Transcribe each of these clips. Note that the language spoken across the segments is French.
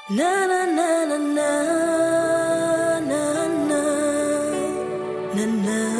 Na na na na na na na na na.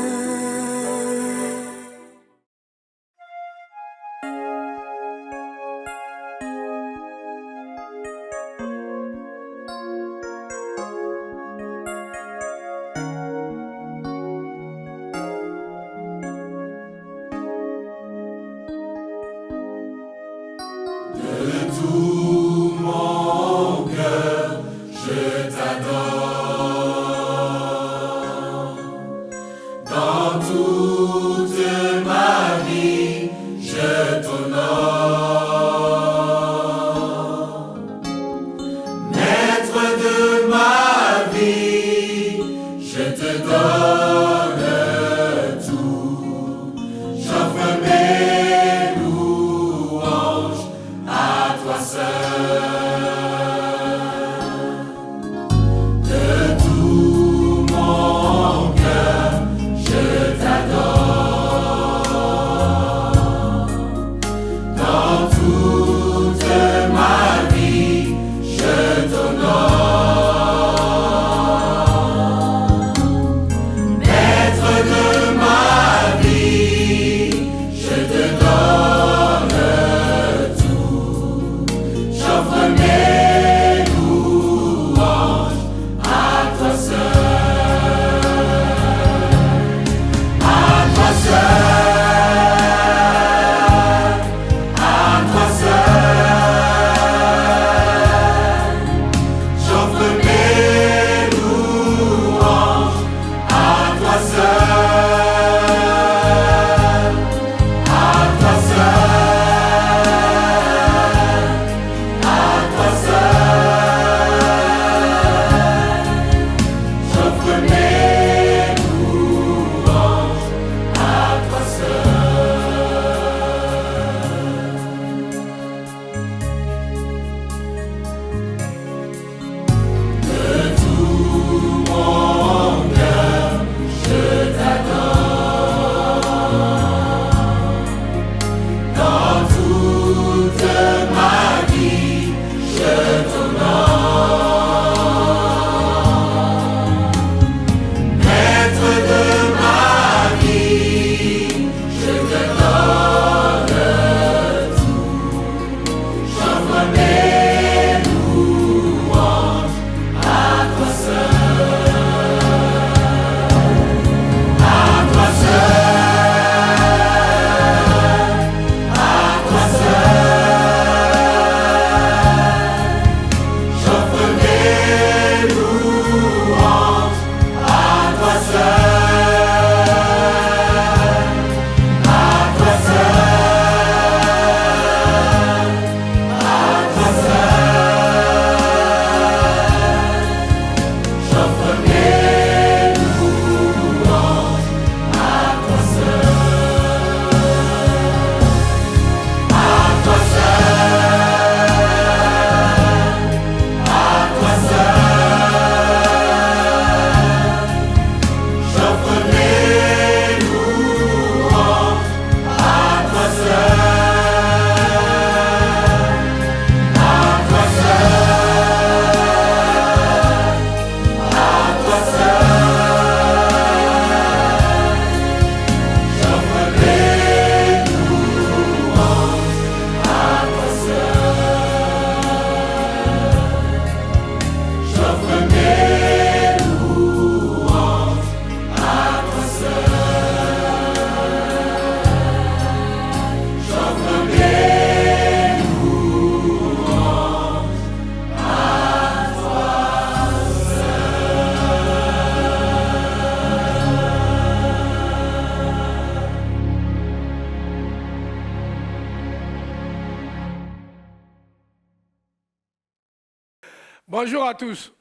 Bonjour à tous.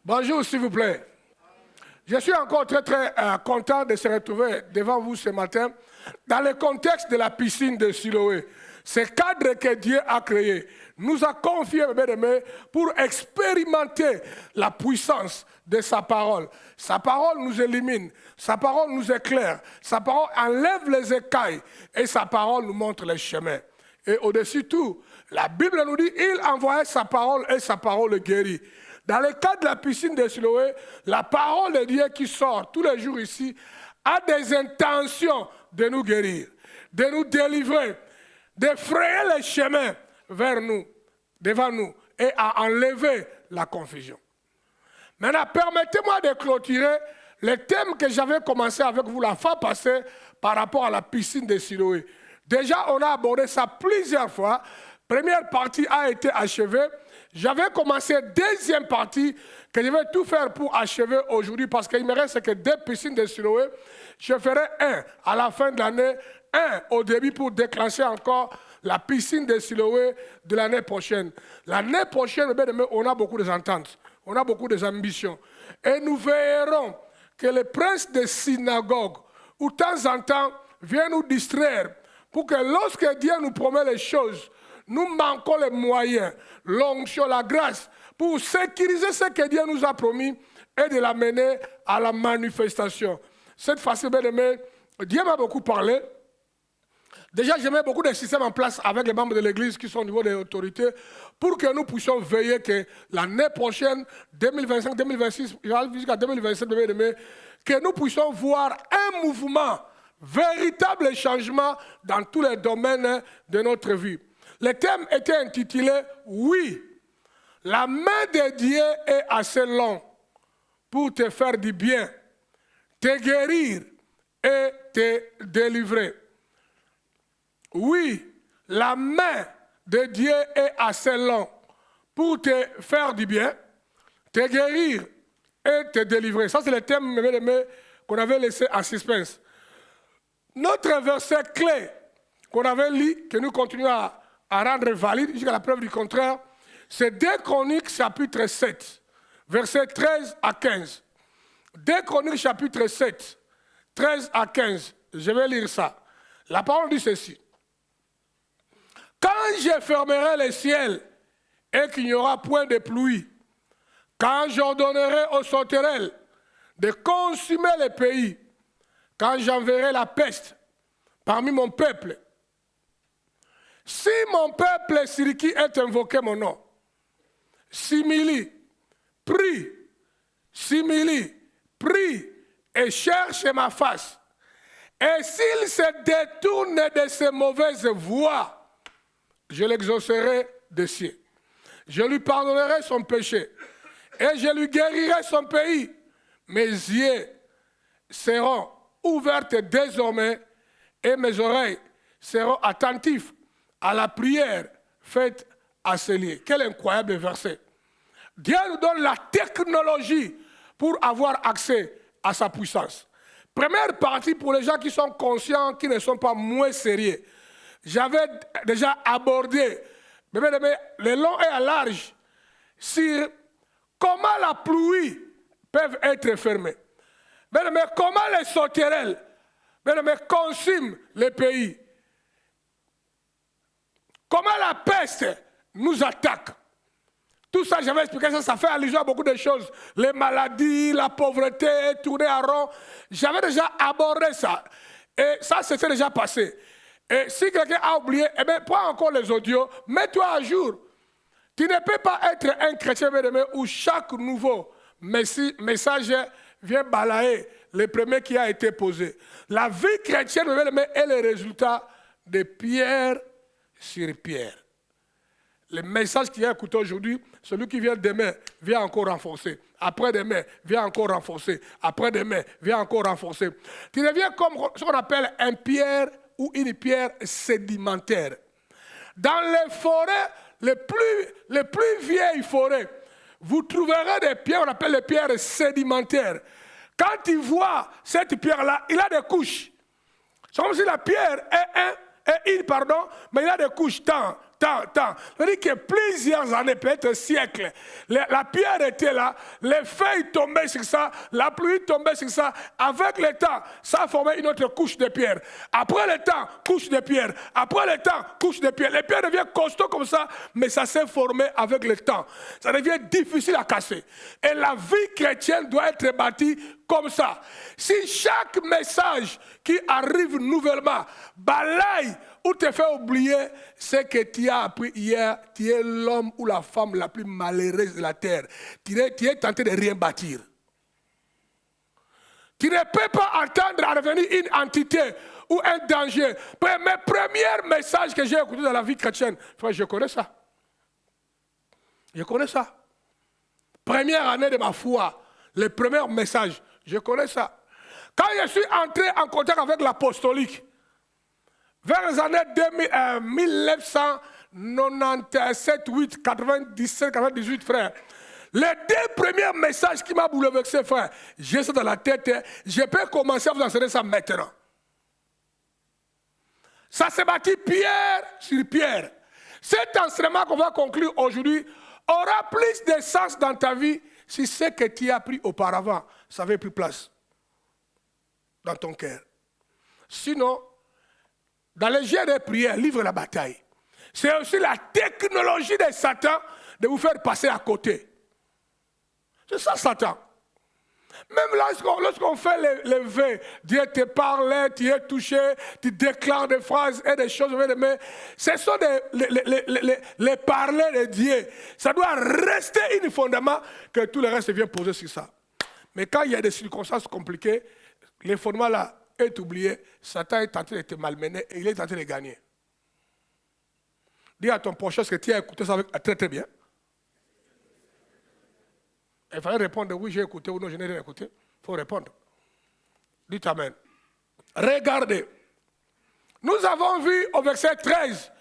Bonjour s'il vous plaît. Je suis encore très content de se retrouver devant vous ce matin dans le contexte de la piscine de Siloé. Ce cadre que Dieu a créé nous a confié, mes bien-aimés, pour expérimenter la puissance de sa parole. Sa parole nous élimine, sa parole nous éclaire, sa parole enlève les écailles et sa parole nous montre les chemins. Et au-dessus de tout, La Bible nous dit, il envoyait sa parole et sa parole guérit. Dans le cas de la piscine de Siloé, la parole de Dieu qui sort tous les jours ici a des intentions de nous guérir, de nous délivrer, de frayer les chemins vers nous, devant nous, et à enlever la confusion. Maintenant, permettez-moi de clôturer le thème que j'avais commencé avec vous la fois passée par rapport à la piscine de Siloé. Déjà, on a abordé ça plusieurs fois. Première partie a été achevée. J'avais commencé deuxième partie que je vais tout faire pour achever aujourd'hui parce qu'il me reste que 2 piscines de Siloé. Je ferai un à la fin de l'année, un au début pour déclencher encore la piscine de Siloé de l'année prochaine. L'année prochaine, on a beaucoup d'ententes, on a beaucoup d'ambitions. Et nous verrons que le prince des synagogues, ou de temps en temps, vient nous distraire pour que lorsque Dieu nous promet les choses, nous manquons les moyens, l'onction, la grâce, pour sécuriser ce que Dieu nous a promis et de l'amener à la manifestation. Cette fois-ci, bien aimé, Dieu m'a beaucoup parlé. Déjà, je mets beaucoup de systèmes en place avec les membres de l'Église qui sont au niveau des autorités pour que nous puissions veiller que l'année prochaine, 2025, 2026, jusqu'à 2027, bien aimé, que nous puissions voir un mouvement, véritable changement dans tous les domaines de notre vie. Le thème était intitulé « Oui, la main de Dieu est assez longue pour te faire du bien, te guérir et te délivrer. » Oui, la main de Dieu est assez longue pour te faire du bien, te guérir et te délivrer. Ça, c'est le thème qu'on avait laissé en suspense. Notre verset clé qu'on avait lu, que nous continuons à rendre valide jusqu'à la preuve du contraire, c'est 2 Chroniques chapitre 7, versets 13 à 15. 2 Chroniques chapitre 7, 13 à 15. Je vais lire ça. La parole dit ceci. Quand je fermerai les ciels et qu'il n'y aura point de pluie, quand j'ordonnerai aux sauterelles de consumer le pays, quand j'enverrai la peste parmi mon peuple, si mon peuple Siriki est invoqué mon nom, Simili, prie et cherche ma face, et s'il se détourne de ses mauvaises voies, je l'exaucerai des cieux. Je lui pardonnerai son péché et je lui guérirai son pays. Mes yeux seront ouvertes désormais et mes oreilles seront attentives à la prière faite à ce lieu. Quel incroyable verset. Dieu nous donne la technologie pour avoir accès à sa puissance. Première partie pour les gens qui sont conscients, qui ne sont pas moins sérieux. J'avais déjà abordé le long et à large sur comment la pluie peut être fermée. Mais comment les sauterelles consument le pays. Comment la peste nous attaque. Tout ça, j'avais expliqué ça, ça fait allusion à beaucoup de choses. Les maladies, la pauvreté, tourner à rond. J'avais déjà abordé ça. Et ça, c'était déjà passé. Et si quelqu'un a oublié, eh bien, prends encore les audios, mets-toi à jour. Tu ne peux pas être un chrétien où chaque nouveau message vient balayer le premier qui a été posé. La vie chrétienne est le résultat de pierre sur pierre. Le message qui est écouté aujourd'hui, celui qui vient demain, vient encore renforcer. Après-demain, vient encore renforcer. Après-demain, vient encore renforcer. Tu deviens comme ce qu'on appelle un pierre ou une pierre sédimentaire. Dans les forêts, les plus vieilles forêts, vous trouverez des pierres, on appelle les pierres sédimentaires. Quand tu vois cette pierre-là, il a des couches. C'est comme si la pierre est une, mais il a des couches, tant. Ça veut dire que plusieurs années, peut-être siècles, la pierre était là, les feuilles tombaient sur ça, la pluie tombait sur ça. Avec le temps, ça a formé une autre couche de pierre. Après le temps, couche de pierre. Après le temps, couche de pierre. Les pierres deviennent costauds comme ça, mais ça s'est formé avec le temps. Ça devient difficile à casser. Et la vie chrétienne doit être bâtie comme ça. Si chaque message qui arrive nouvellement balaye ou te fait oublier ce que tu as appris hier, tu es l'homme ou la femme la plus malheureuse de la terre. Tu es tenté de rien bâtir. Tu ne peux pas entendre à revenir une entité ou un danger. Mes premiers messages que j'ai écoutés dans la vie chrétienne, frère, je connais ça. Je connais ça. Première année de ma foi, les premiers messages, je connais ça. Quand je suis entré en contact avec l'apostolique, vers les années 1997, 8, 97, 98, frère, les deux premiers messages qui m'ont bouleversé, frère, j'ai ça dans la tête, je peux commencer à vous enseigner ça maintenant. Ça s'est bâti pierre sur pierre. Cet enseignement qu'on va conclure aujourd'hui aura plus de sens dans ta vie si ce que tu as appris auparavant, ça n'avait plus place dans ton cœur. Sinon, dans les jeux de prière, livre la bataille. C'est aussi la technologie de Satan de vous faire passer à côté. C'est ça, Satan. Même lorsqu'on fait les vœux, Dieu te parle, tu es touché, tu déclares des phrases et des choses, mais ce sont les parler de Dieu. Ça doit rester un fondement que tout le reste vient poser sur ça. Mais quand il y a des circonstances compliquées, le fondement là est oublié, Satan est tenté de te malmener et il est tenté de gagner. Dis à ton prochain que tu as écouté ça très très bien. Il fallait répondre oui, j'ai écouté ou non, je n'ai rien écouté. Il faut répondre. Dites Amen. Regardez. Nous avons vu au verset 13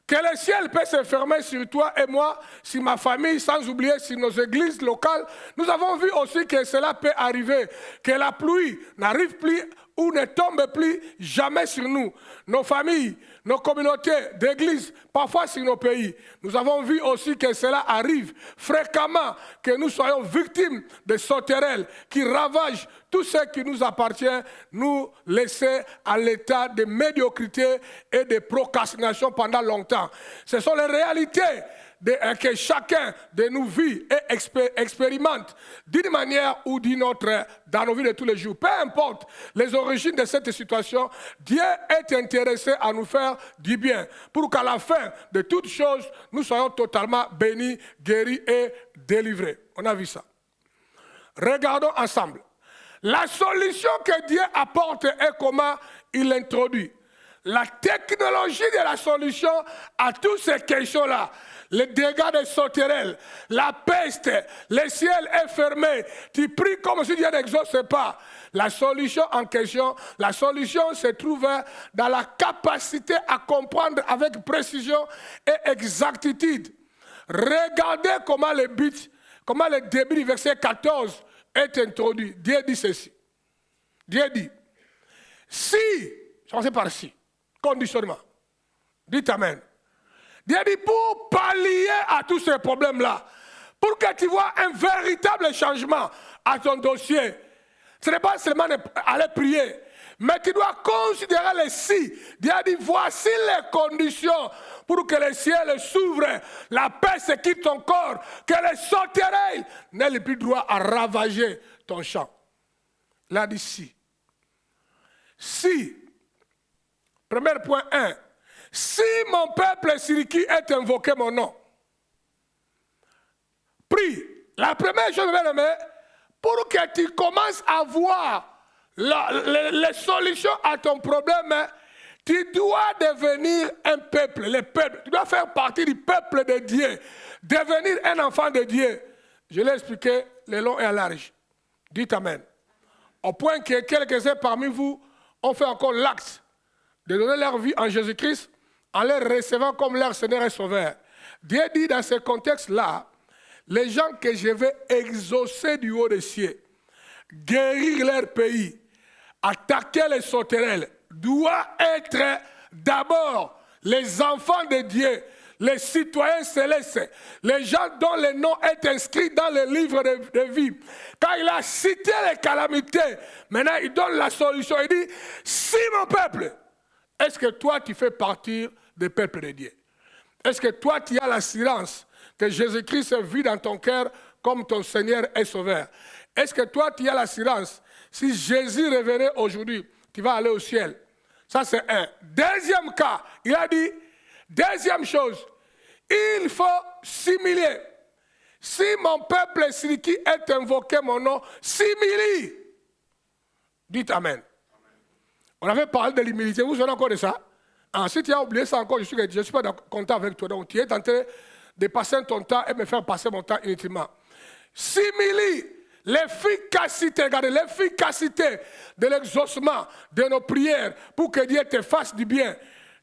que le ciel peut se fermer sur toi et moi, sur ma famille, sans oublier sur nos églises locales. Nous avons vu aussi que cela peut arriver, que la pluie n'arrive plus ou ne tombe plus jamais sur nous, nos familles, nos communautés d'églises, parfois sur nos pays. Nous avons vu aussi que cela arrive fréquemment, que nous soyons victimes de sauterelles qui ravagent tout ce qui nous appartient, nous laisser à l'état de médiocrité et de procrastination pendant longtemps. Ce sont les réalités que chacun de nous vit et expérimente d'une manière ou d'une autre dans nos vies de tous les jours. Peu importe les origines de cette situation, Dieu est intéressé à nous faire du bien pour qu'à la fin de toutes choses, nous soyons totalement bénis, guéris et délivrés. On a vu ça. Regardons ensemble. La solution que Dieu apporte est comment il l'introduit. La technologie de la solution à toutes ces questions-là, les dégâts des sauterelles, la peste, le ciel est fermé, tu pries comme si Dieu n'exauce pas. La solution en question, la solution se trouve dans la capacité à comprendre avec précision et exactitude. Regardez comment le début du verset 14 est introduit. Dieu dit ceci. Dieu dit, si, commencez par si, conditionnement. Dites Amen. Dieu dit pour pallier à tous ces problèmes-là, pour que tu vois un véritable changement à ton dossier, ce n'est pas seulement aller prier, mais tu dois considérer les si. Dieu dit voici les conditions pour que le ciel s'ouvre, la paix se quitte ton corps, que les sauterelles n'aient plus droit à ravager ton champ. Là dit si. Si, premier point 1, si mon peuple qui est invoqué mon nom, prie. La première chose, bien aimé, pour que tu commences à voir les solutions à ton problème, tu dois devenir un peuple, le peuple. Tu dois faire partie du peuple de Dieu, devenir un enfant de Dieu. Je l'ai expliqué le long et à large. Dites Amen. Au point que quelques-uns parmi vous ont fait encore l'acte de donner leur vie en Jésus-Christ en les recevant comme leur Seigneur et Sauveur. Dieu dit dans ce contexte-là, les gens que je vais exaucer du haut des cieux, guérir leur pays, attaquer les sauterelles, doit être d'abord les enfants de Dieu, les citoyens célestes, les gens dont le nom est inscrit dans le livre de vie. Quand il a cité les calamités, maintenant il donne la solution. Il dit, si mon peuple, est-ce que toi tu fais partie du peuple de Dieu? Est-ce que toi tu as l'assurance que Jésus-Christ vit dans ton cœur comme ton Seigneur et Sauveur? Est-ce que toi tu as l'assurance Si Jésus revenait aujourd'hui, tu vas aller au ciel. Ça, c'est un. Deuxième cas, il a dit, deuxième chose, il faut s'humilier. Si mon peuple qui est invoqué mon nom, s'humilie. Dites Amen. On avait parlé de l'humilité, vous vous souvenez encore de ça? Ensuite, tu as oublié ça encore, je ne suis pas content avec toi. Donc, tu es tenté de passer ton temps et me faire passer mon temps inutilement. S'humilie. L'efficacité, regardez, l'efficacité de l'exaucement de nos prières pour que Dieu te fasse du bien,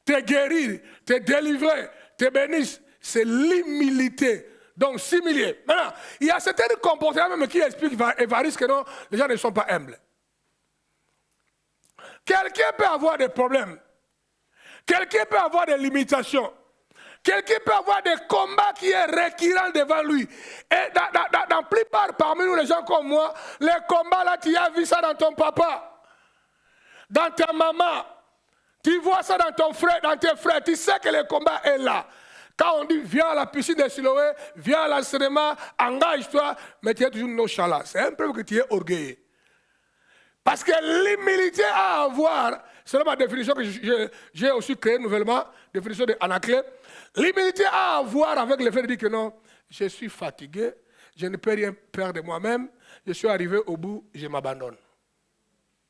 te guérir, te délivrer, te bénisse, c'est l'humilité. Donc, s'humilier. Maintenant, il y a certains comportements même qui expliquent Évariste que non, les gens ne sont pas humbles. Quelqu'un peut avoir des problèmes. Quelqu'un peut avoir des limitations. Quelqu'un peut avoir des combats qui est récurrent devant lui. Et dans la plupart parmi nous, les gens comme moi, les combats là, tu as vu ça dans ton papa, dans ta maman. Tu vois ça dans ton frère, dans tes frères. Tu sais que le combat est là. Quand on dit viens à la piscine de Siloé, viens à l'enseignement, engage-toi, mais tu es toujours nonchalant. C'est un peu que tu es orgueilleux. Parce que l'humilité à avoir, c'est ma définition que j'ai aussi créée nouvellement, définition de Anaclé. L'humilité à avoir avec le fait de dire que non, je suis fatigué, je ne peux rien faire de moi-même, je suis arrivé au bout, je m'abandonne.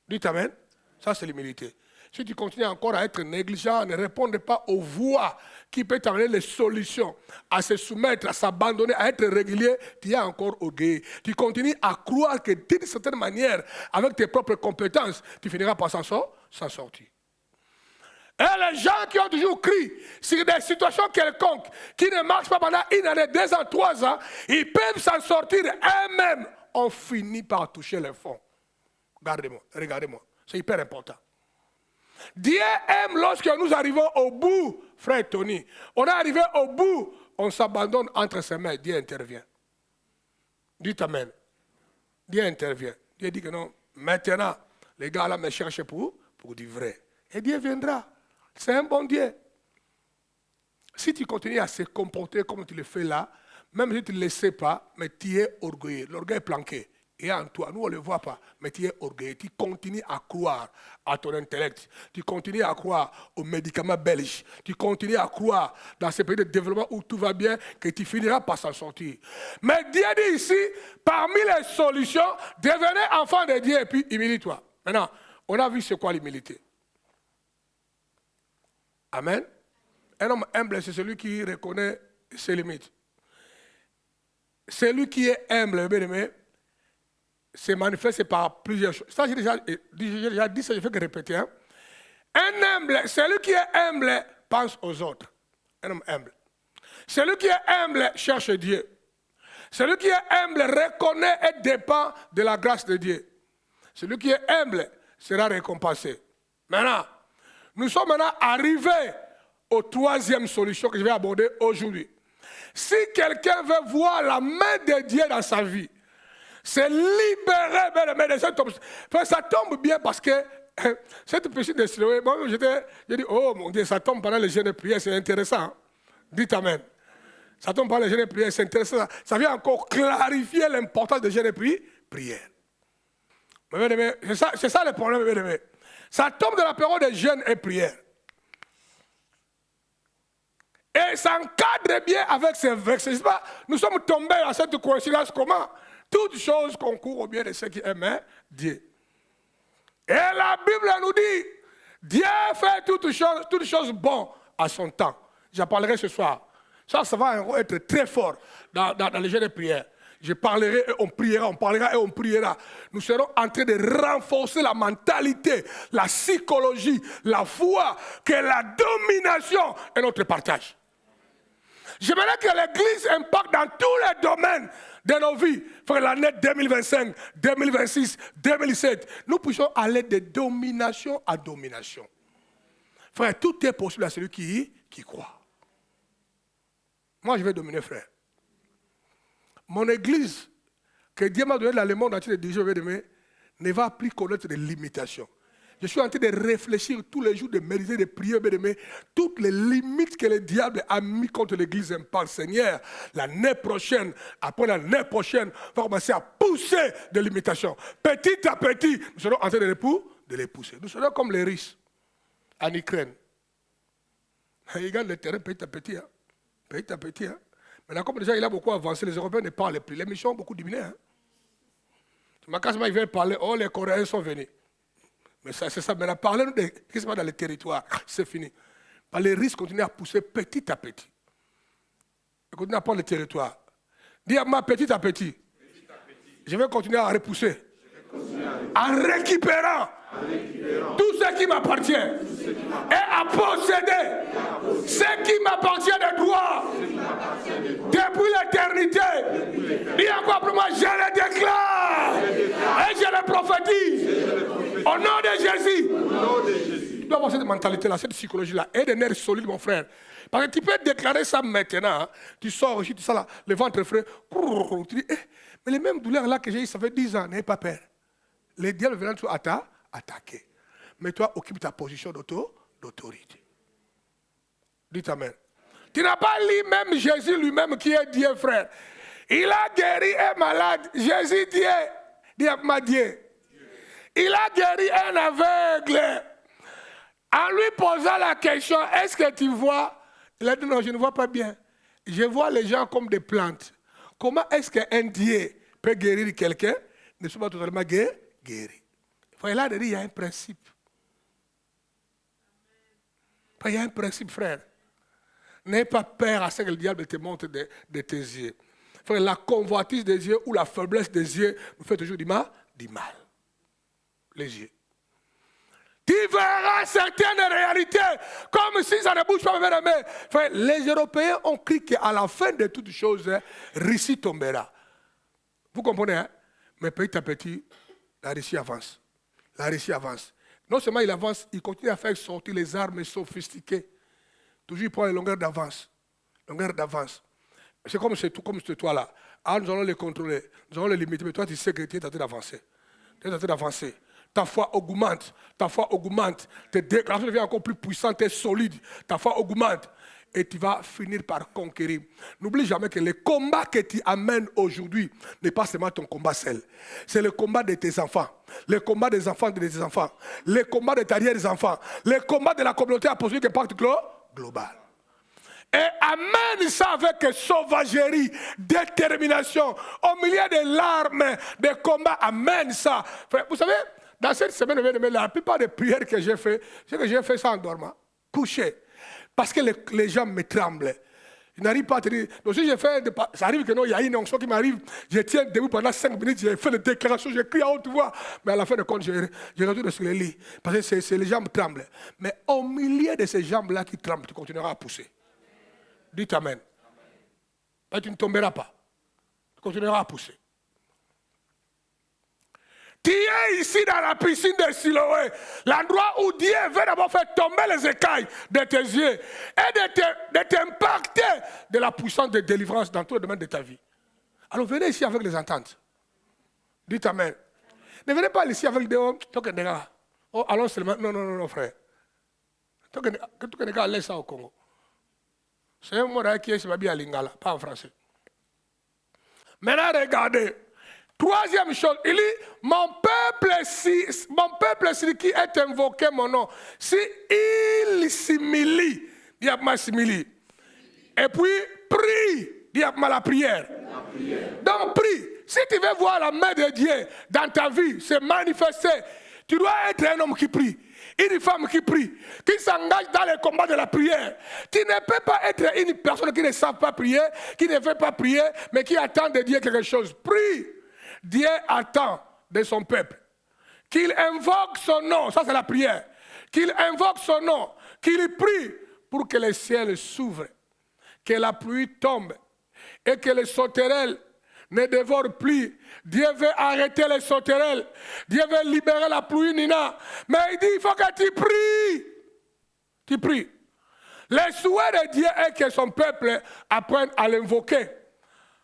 Dites Amen. Ça, c'est l'humilité. Si tu continues encore à être négligent, ne répondre pas aux voix qui peuvent t'amener les solutions, à se soumettre, à s'abandonner, à être régulier, tu es encore orgueilleux. Tu continues à croire que d'une certaine manière, avec tes propres compétences, tu finiras par s'en sortir. Et les gens qui ont toujours crié sur des situations quelconques, qui ne marchent pas pendant 1 année, 2 ans, 3 ans, ils peuvent s'en sortir eux-mêmes. On finit par toucher le fond. Regardez-moi, c'est hyper important. Dieu aime lorsque nous arrivons au bout, frère Tony. On est arrivé au bout, on s'abandonne entre ses mains, Dieu intervient. Dites Amen. Dieu intervient. Dieu dit que non, maintenant, les gars là me cherchent pour du vrai. Et Dieu viendra. C'est un bon Dieu. Si tu continues à se comporter comme tu le fais là, même si tu ne le sais pas, mais tu es orgueilleux. L'orgueil est planqué. Et en toi, nous on ne le voit pas, mais tu es orgueilleux. Tu continues à croire à ton intellect. Tu continues à croire aux médicaments belges. Tu continues à croire dans ces pays de développement où tout va bien, que tu finiras par s'en sortir. Mais Dieu dit ici, parmi les solutions, devenez enfant de Dieu et puis humilie-toi. Maintenant, on a vu c'est quoi l'humilité. Amen. Un homme humble, c'est celui qui reconnaît ses limites. Celui qui est humble, bien aimé, se manifeste par plusieurs choses. Ça, j'ai déjà dit ça, je fais que répéter. Hein. Un humble, celui qui est humble, pense aux autres. Un homme humble. Celui qui est humble, cherche Dieu. Celui qui est humble, reconnaît et dépend de la grâce de Dieu. Celui qui est humble sera récompensé. Maintenant, nous sommes maintenant arrivés aux 3e solution que je vais aborder aujourd'hui. Si quelqu'un veut voir la main de Dieu dans sa vie, c'est libérer de cette obsession. Ça tombe bien parce que cette piscine de Siloé, moi j'ai dit, oh mon Dieu, ça tombe pendant les jeûnes de prière, c'est intéressant. Hein? Dites Amen. Ça tombe pendant les jeûnes de prière, c'est intéressant. Ça vient encore clarifier l'importance des jeûnes de prière. C'est ça le problème, bien aimé. Ça tombe dans la période de jeûne et prière. Et ça encadre bien avec ces versets. Nous sommes tombés à cette coïncidence comment? Toutes choses concourent au bien de ceux qui aiment Dieu. Et la Bible nous dit, Dieu fait toutes choses bonnes à son temps. J'en parlerai ce soir. Ça va être très fort dans les jeux de prière. Je parlerai et on priera, on parlera et on priera. Nous serons en train de renforcer la mentalité, la psychologie, la foi, que la domination est notre partage. J'aimerais que l'Église impacte dans tous les domaines de nos vies. Frère, l'année 2025, 2026, 2007, nous puissions aller de domination à domination. Frère, tout est possible à celui qui croit. Moi, je vais dominer, frère. Mon Église, que Dieu m'a donné dans le monde entier de diriger, ne va plus connaître de limitations. Je suis en train de réfléchir tous les jours, de méditer, de prier, toutes les limites que le diable a mis contre l'Église Impact. Seigneur, l'année prochaine, après l'année prochaine, on va commencer à pousser pousser de l'imitation. Petit à petit, nous serons en train de les pousser. Nous serons comme les Russes en Ukraine. Ils gagnent le terrain petit à petit. Hein. Petit à petit. Hein. Maintenant, comme déjà il a beaucoup avancé, les Européens ne parlent plus. Les missions ont beaucoup diminué. Hein. Quand ils veulent parler, oh, les Coréens sont venus. Mais c'est ça. Maintenant, parlez-nous de ce qui se passe dans les territoires. C'est fini. Les Russes continuent à pousser petit à petit. Ils continuent à prendre le territoire. Dis-moi petit à petit. Je vais continuer à repousser. En récupérant tout ce qui m'appartient et à posséder ce qui m'appartient de droit depuis l'éternité. Dis encore pour moi, je le déclare et je le prophétise au nom de Jésus. Tu dois avoir cette mentalité-là, cette psychologie-là, et des nerfs solides, mon frère. Parce que tu peux déclarer ça maintenant, hein. Tu sors ici, tu sens là, le ventre frais, tu dis, mais les mêmes douleurs là que j'ai eues, ça fait 10 ans, n'aie pas peur. Les diables viennent toujours attaquer. Mais toi, occupe ta position d'autorité. Dites amen. Tu n'as pas lu même Jésus lui-même qui est Dieu, frère. Il a guéri un malade. Jésus Dieu. Dieu. Il a guéri un aveugle. En lui posant la question, est-ce que tu vois? Il a dit non, je ne vois pas bien. Je vois les gens comme des plantes. Comment est-ce qu'un Dieu peut guérir quelqu'un? Ne soit pas totalement guéri. Il a dit, il y a un principe. Il y a un principe, frère. N'aie pas peur à ce que le diable te montre de tes yeux. Frère, la convoitise des yeux ou la faiblesse des yeux nous fait toujours du mal. Les yeux. Tu verras certaines réalités comme si ça ne bouge pas, mais frère, les Européens ont cru qu'à la fin de toutes choses, Russie tombera. Vous comprenez, hein? Mais petit à petit, la Russie avance. La Russie avance. Non seulement il avance, il continue à faire sortir les armes sophistiquées. Toujours il prend une longueur d'avance. C'est comme ce toit-là. Ah, nous allons les contrôler, nous allons les limiter. Mais toi, tu sais que tu es en train d'avancer. Ta foi augmente. Tes déclarations deviennent encore plus puissantes et solides. Ta foi augmente. Et tu vas finir par conquérir. N'oublie jamais que le combat que tu amènes aujourd'hui n'est pas seulement ton combat seul. C'est le combat de tes enfants. Le combat des enfants de tes enfants. Le combat de tes arrière-enfants. Le combat de la communauté apostolique et pacte global. Et amène ça avec sauvagerie, détermination, au milieu de larmes, des combats, amène ça. Vous savez, dans cette semaine, la plupart des prières que j'ai fait, c'est que j'ai fait ça en dormant, couché. Parce que les gens me tremblent. Ils n'arrivent pas à te dire. Donc si j'ai fait, ça arrive que non, il y a une onction qui m'arrive, je tiens debout pendant 5 minutes, j'ai fait les déclarations, j'ai crié à haute voix. Mais à la fin de compte, je retourne sur le lit. Parce que les jambes tremblent. Mais au milieu de ces jambes-là qui tremblent, tu continueras à pousser. Dites amen. Mais tu ne tomberas pas. Tu continueras à pousser. Tu es ici dans la piscine de Siloé, l'endroit où Dieu veut d'abord faire tomber les écailles de tes yeux et de t'impacter de la puissance de délivrance dans tous les domaines de ta vie. Alors venez ici avec les ententes. Dites amen. Ne venez pas ici avec des oh, allons seulement. Non, frère. Que tu ne laisse ça au Congo. C'est un mot qui est bien à Lingala, pas en français. Maintenant, regardez. Troisième chose, il dit, mon peuple qui est invoqué mon nom, si il s'humilie, dis-moi s'humilie. Et puis, prie, dis-moi la prière. Donc, prie. Si tu veux voir la main de Dieu dans ta vie se manifester, tu dois être un homme qui prie. Une femme qui prie, qui s'engage dans le combat de la prière. Tu ne peux pas être une personne qui ne sait pas prier, qui ne veut pas prier, mais qui attend de Dieu quelque chose. Prie. Dieu attend de son peuple qu'il invoque son nom, ça c'est la prière, qu'il invoque son nom, qu'il prie pour que les ciels s'ouvrent, que la pluie tombe et que les sauterelles ne dévorent plus. Dieu veut arrêter les sauterelles, Dieu veut libérer la pluie, Nina, mais il dit il faut que tu pries. Tu pries. Le souhait de Dieu est que son peuple apprenne à l'invoquer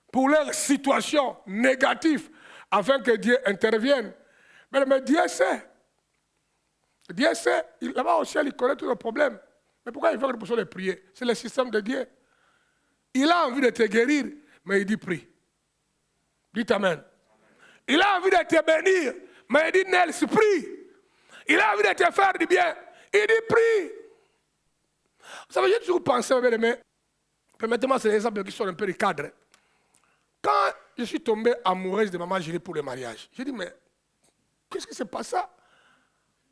pour leurs situations négatives, afin que Dieu intervienne. Mais Dieu sait. Dieu sait. Là-bas au ciel, il connaît tous les problèmes. Mais pourquoi il veut que nous puissions les prier? C'est le système de Dieu. Il a envie de te guérir, mais il dit prie. Dites amen. Il a envie de te bénir. Mais il dit, Nels, prie. Il a envie de te faire du bien. Il dit, prie. Vous savez, j'ai toujours pensé, mais permettez-moi, c'est des exemples qui sont un peu du cadre. Quand je suis tombé amoureuse de maman Julie pour le mariage, j'ai dit, mais qu'est-ce qui se passe ça?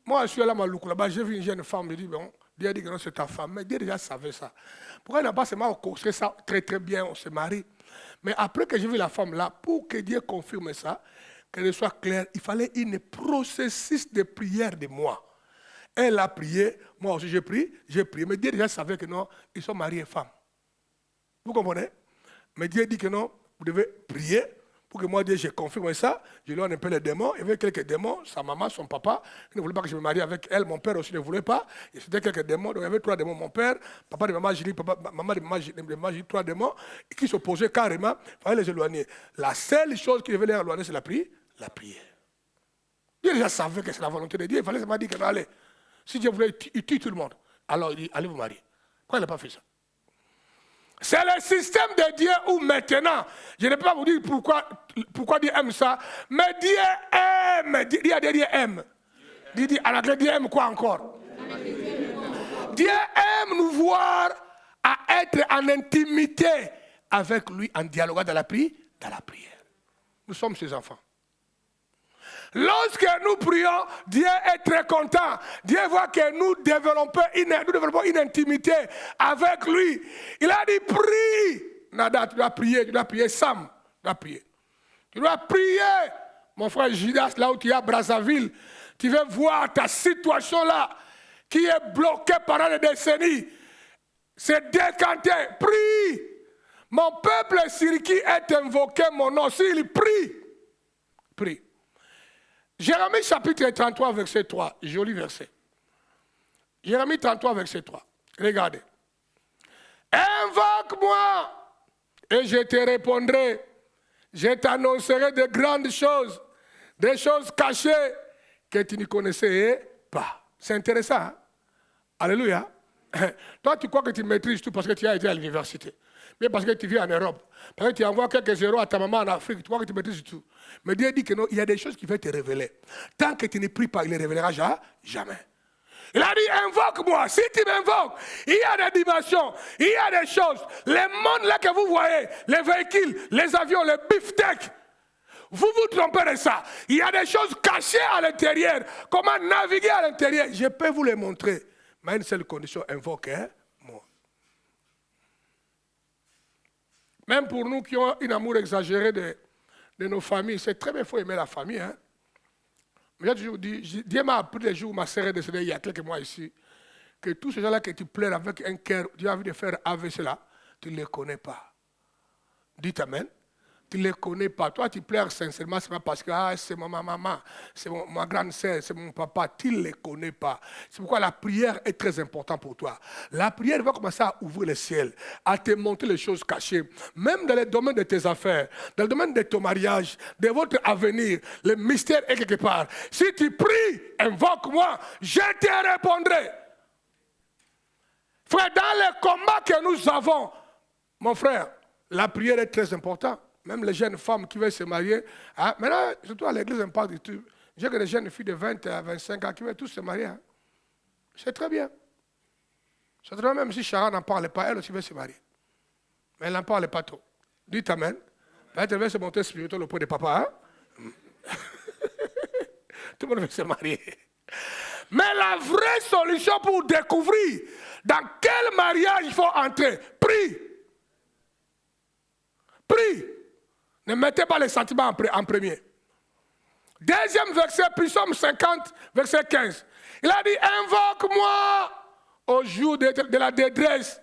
Moi, je suis allé à Maloukou, là-bas, j'ai vu une jeune femme, je dis, bon, Dieu a dit que non, c'est ta femme. Mais Dieu déjà savait ça. Pourquoi il n'a pas seulement construit ça très très bien, on se marie. Mais après que j'ai vu la femme là, pour que Dieu confirme ça, qu'elle soit claire, il fallait un processus de prière de moi. Elle a prié, moi aussi j'ai prié. Mais Dieu déjà savait que non, ils sont mariés et femmes. Vous comprenez? Mais Dieu dit que non, vous devez prier pour que moi, Dieu, je confirme ça. Je lui donne un peu les démons. Il y avait quelques démons, sa maman, son papa. Il ne voulait pas que je me marie avec elle. Mon père aussi ne voulait pas. Et c'était quelques démons. Donc il y avait 3 démons. Mon père, papa de maman Julie, maman de maman Julie, 3 démons qui s'opposaient carrément. Il fallait les éloigner. La seule chose qui devait les éloigner, c'est la prière. Dieu déjà savait que c'est la volonté de Dieu. Il fallait seulement dire que non, allez, si Dieu voulait, il tue tout le monde. Alors il dit, allez vous marier. Pourquoi il n'a pas fait ça? C'est le système de Dieu où maintenant, je ne peux pas vous dire pourquoi Dieu aime ça, mais Dieu aime. Dieu aime. Dieu, en anglais, Dieu aime quoi encore? Dieu aime nous voir à être en intimité avec lui, en dialoguant dans la prière. Nous sommes ses enfants. Lorsque nous prions, Dieu est très content. Dieu voit que nous développons une intimité avec lui. Il a dit, prie. Nada, tu dois prier Sam. Tu dois prier. Mon frère Judas, là où tu es à Brazzaville, tu veux voir ta situation là, qui est bloquée pendant des décennies. C'est décanté. Prie. Mon peuple Siriki est invoqué mon nom. S'il prie. Jérémie chapitre 33, verset 3. Joli verset. Jérémie 33, verset 3. Regardez. Invoque-moi et je te répondrai. Je t'annoncerai de grandes choses, des choses cachées que tu ne connaissais pas. C'est intéressant. Hein? Alléluia. Toi, tu crois que tu maîtrises tout parce que tu as été à l'université. Mais parce que tu vis en Europe. Parce que tu envoies quelques euros à ta maman en Afrique, tu crois que tu maîtrises tout. Mais Dieu dit que non, il y a des choses qui vont te révéler. Tant que tu ne pries pas, il ne les révélera jamais. Il a dit, invoque-moi. Si tu m'invoques, il y a des dimensions, il y a des choses. Les mondes là que vous voyez, les véhicules, les avions, les beefsteaks, vous vous trompez de ça. Il y a des choses cachées à l'intérieur. Comment naviguer à l'intérieur? Je peux vous les montrer. Mais à une seule condition, invoque-moi. Même pour nous qui ont un amour exagéré de nos familles, c'est très bien, il faut aimer la famille. Hein? Mais j'ai toujours dit, Dieu m'a appris les jours où ma sœur est décédée il y a quelques mois ici, que tous ces gens-là que tu pleures avec un cœur, Dieu a envie de faire AVC là, tu ne les connais pas. Dites Amen. Tu ne les connais pas. Toi, tu pleures sincèrement, c'est pas parce que c'est ma maman, c'est ma grande sœur, c'est mon papa. Tu ne les connais pas. C'est pourquoi la prière est très importante pour toi. La prière va commencer à ouvrir le ciel, à te montrer les choses cachées. Même dans le domaine de tes affaires, dans le domaine de ton mariage, de votre avenir, le mystère est quelque part. Si tu pries, invoque-moi, je te répondrai. Frère, dans le combat que nous avons, mon frère, la prière est très importante. Même les jeunes femmes qui veulent se marier. Hein, maintenant, surtout à l'église, on parle de tout. J'ai que des jeunes filles de 20 à 25 ans qui veulent tous se marier. Hein. C'est très bien. C'est très bien, même si Chara n'en parlait pas, elle aussi veut se marier. Mais elle n'en parlait pas trop. Dites Amen. Elle veut se monter spirituel auprès de papa. Hein? Tout le monde veut se marier. Mais la vraie solution pour découvrir dans quel mariage il faut entrer, prie. Prie. Ne mettez pas les sentiments en premier. Deuxième verset, Psaume 50, verset 15. Il a dit, invoque-moi au jour de la détresse.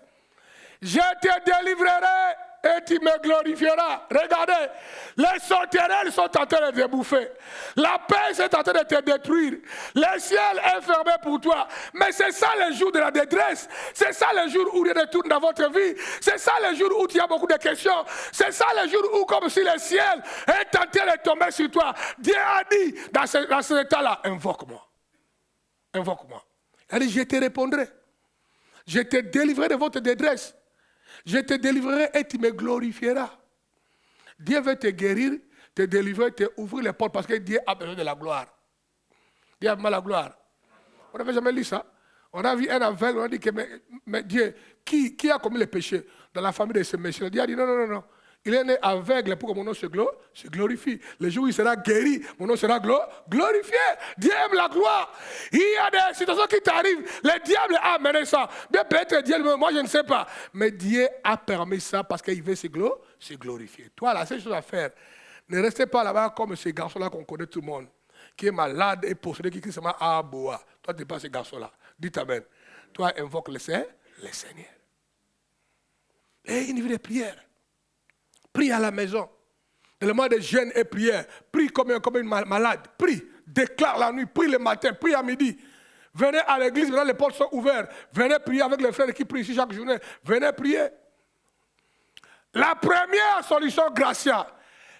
Je te délivrerai et tu me glorifieras. Regardez, les sauterelles sont en train de te bouffer. La paix est en train de te détruire. Le ciel est fermé pour toi. Mais c'est ça le jour de la détresse. C'est ça le jour où il retourne dans votre vie. C'est ça le jour où tu as beaucoup de questions. C'est ça le jour où, comme si le ciel est en train de tomber sur toi. Dieu a dit dans cet état-là, invoque-moi. Invoque-moi. Il a dit, je te répondrai. Je te délivrerai de votre détresse. Je te délivrerai et tu me glorifieras. Dieu veut te guérir te délivrer, te ouvrir les portes parce que Dieu a besoin de la gloire. Dieu a besoin de la gloire. On n'avait jamais lu ça. On a vu un aveugle, on a dit que mais Dieu, qui a commis les péchés dans la famille de ce monsieur? Dieu a dit non. Il est né aveugle pour que mon nom se glorifie. Le jour où il sera guéri, mon nom sera glorifié. Dieu aime la gloire. Il y a des situations qui t'arrivent. Le diable a amené ça. Bien peut-être Dieu, moi je ne sais pas. Mais Dieu a permis ça parce qu'il veut se glorifier. Toi, la seule chose à faire, ne restez pas là-bas comme ces garçons-là qu'on connaît tout le monde, qui est malade et possédé, qui crie seulement à boa. Toi, tu n'es pas ce garçon-là. Dites amen. Toi, invoque le Seigneur. Et une vie de prière. Prie à la maison. Dans le moment de jeûne et prière. Prie comme une malade. Prie. Déclare la nuit. Prie le matin. Prie à midi. Venez à l'église. Maintenant, les portes sont ouvertes. Venez prier avec les frères qui prient ici chaque journée. Venez prier. La première solution, Gracia,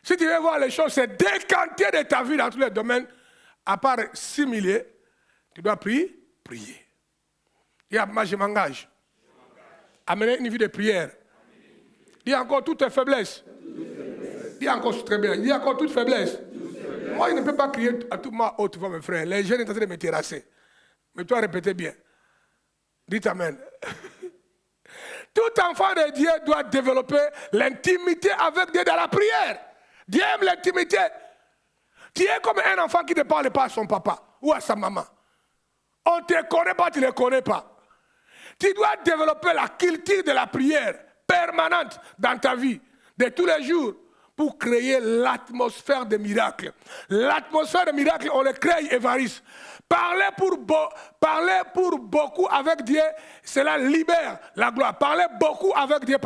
si tu veux voir les choses, c'est décanter de ta vie dans tous les domaines. À part s'humilier, tu dois prier. Moi, je m'engage. Amener une vie de prière. Dis encore toutes tes faiblesses. Dis encore très bien. Dis encore toutes faiblesses. Moi, je ne peux pas crier à toute ma haute voix, mes frères. Les jeunes sont en train de me terrasser. Mais toi, répétez bien. Dites amen. Tout enfant de Dieu doit développer l'intimité avec Dieu dans la prière. Dieu aime l'intimité. Tu es comme un enfant qui ne parle pas à son papa ou à sa maman. On ne te connaît pas, tu ne le connais pas. Tu dois développer la culture de la prière permanente dans ta vie, de tous les jours, pour créer l'atmosphère de miracle. L'atmosphère de miracle, on le crée, Évariste. Parler pour beaucoup avec Dieu, cela libère la gloire. Parler beaucoup avec Dieu,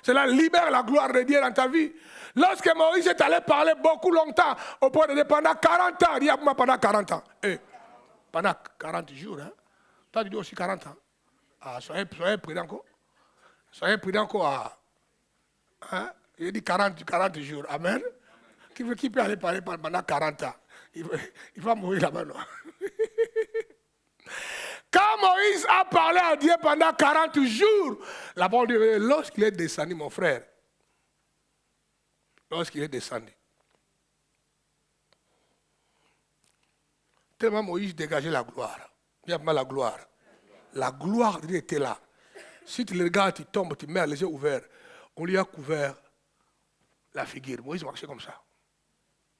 cela libère la gloire de Dieu dans ta vie. Lorsque Moïse est allé parler beaucoup longtemps, au point de dire pendant 40 ans, dis moi pendant 40 ans. Pendant 40 jours, hein? Toi tu dis aussi 40 ans. Ah, soyez prudent encore. Soyez prudent encore. Hein? Il dit 40 jours. Amen. Qui peut aller parler pendant 40 ans? Il va mourir là-bas, non? Quand Moïse a parlé à Dieu pendant 40 jours, la parole de Dieu, lorsqu'il est descendu, mon frère, lorsqu'il est descendu, tellement Moïse dégageait la gloire. Il y a pas la gloire. La gloire de Dieu était là. Si tu le regardes, tu tombes, tu mets les yeux ouverts. On lui a couvert la figure. Moïse marchait comme ça.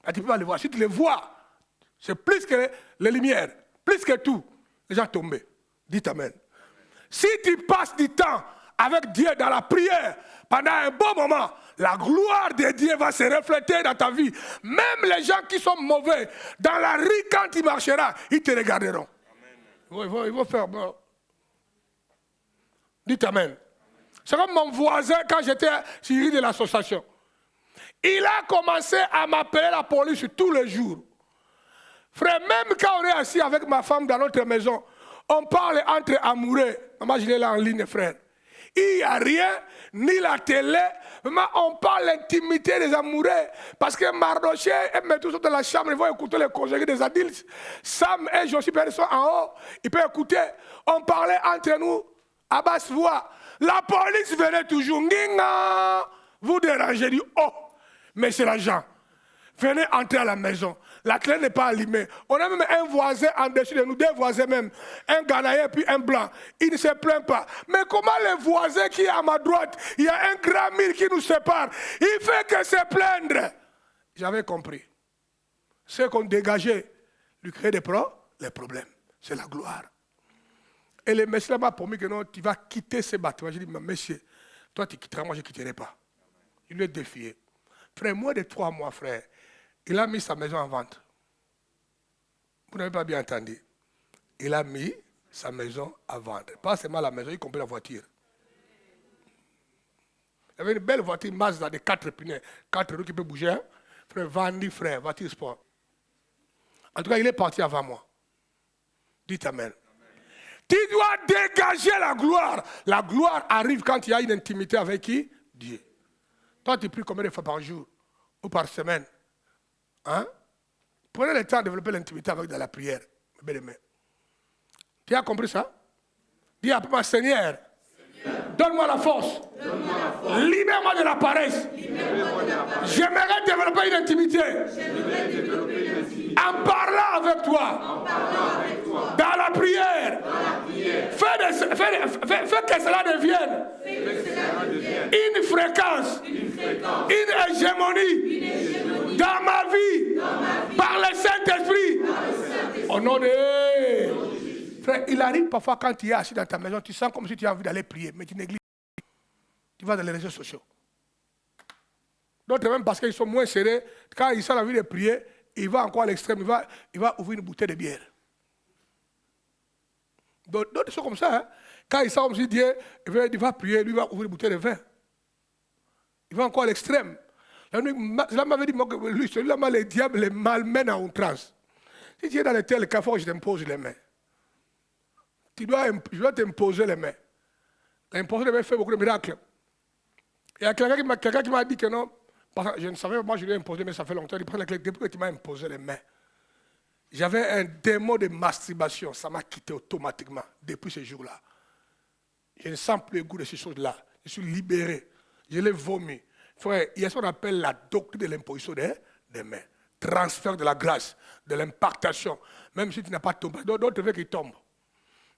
Et tu ne peux pas le voir. Si tu le vois, c'est plus que les lumières, plus que tout. Les gens tombaient. Dites amen. Si tu passes du temps avec Dieu dans la prière, pendant un bon moment, la gloire de Dieu va se refléter dans ta vie. Même les gens qui sont mauvais, dans la rue, quand tu marcheras, ils te regarderont. Ils vont faire... Bon. Dites amen. C'est comme mon voisin quand j'étais sur de l'association. Il a commencé à m'appeler la police tous les jours. Frère, même quand on est assis avec ma femme dans notre maison, on parle entre amoureux. Maman, je l'ai là en ligne, frère. Il n'y a rien, ni la télé. Maman, on parle l'intimité des amoureux. Parce que Mardoché et mes tous dans la chambre, ils vont écouter les conseils des adultes. Sam et Josie sont en haut. Ils peuvent écouter. On parlait entre nous à basse voix. La police venait toujours. Vous dérangez, dit, oh, mais c'est l'agent. Venez entrer à la maison. La clé n'est pas allumée. On a même un voisin en dessus de nous, deux voisins même. Un Ghanéen puis un blanc. Il ne se plaint pas. Mais comment le voisin qui est à ma droite, il y a un grand mur qui nous sépare. Il fait que se plaindre. J'avais compris. Ce qu'on dégageait lui créait les problèmes. C'est la gloire. Et le monsieur m'a promis que non, tu vas quitter ce bâtiment. J'ai dit, mais monsieur, toi tu quitteras, moi je ne quitterai pas. Il lui a défié. Frère, moins de 3 mois, frère, il a mis sa maison en vente. Vous n'avez pas bien entendu. Il a mis sa maison à vendre. Pas seulement la maison, y compris la voiture. Il avait une belle voiture Mazda de 4 pneus, 4 roues qui peut bouger. Hein? Frère, vendu, frère, voiture sport. En tout cas, il est parti avant moi. Dites amen. Tu dois dégager la gloire. La gloire arrive quand il y a une intimité avec qui? Dieu. Toi, tu pries combien de fois par jour ou par semaine? Hein? Prenez le temps de développer l'intimité avec de la prière. Tu as compris ça? Dis à moi, Seigneur, donne-moi la force. Libère-moi de la paresse. J'aimerais développer développer une intimité. En parlant avec toi. Dans la prière. Fais que cela devienne une fréquence, une hégémonie dans ma vie, par le Saint-Esprit. Au nom de... Frère, il arrive parfois quand tu es assis dans ta maison, tu sens comme si tu as envie d'aller prier, mais tu négliges. Tu vas dans les réseaux sociaux. D'autres même parce qu'ils sont moins serrés, quand ils sont envie de prier, il va encore à l'extrême, il va ouvrir une bouteille de bière. D'autres sont comme ça. Hein? Quand ils sont comme si Dieu il va prier, lui va ouvrir une bouteille de vin. Il va encore à l'extrême. Cela m'avait dit que lui, celui-là, le diable les malmène en outrance. Si tu es dans le tel cas, il faut que je t'impose les mains. Je dois t'imposer les mains. L'imposer les mains fait beaucoup de miracles. Il y a quelqu'un qui m'a dit que non, parce que je ne savais pas, moi je lui ai imposé, mais ça fait longtemps. Il prend la clé, depuis que tu m'as imposé les mains. J'avais un démon de masturbation, ça m'a quitté automatiquement depuis ce jour-là. Je ne sens plus le goût de ces choses-là. Je suis libéré. Je l'ai vomi. Frère, il y a ce qu'on appelle la doctrine de l'imposition des mains. Transfert de la grâce, de l'impartation. Même si tu n'as pas tombé, d'autres veulent qu'ils tombent.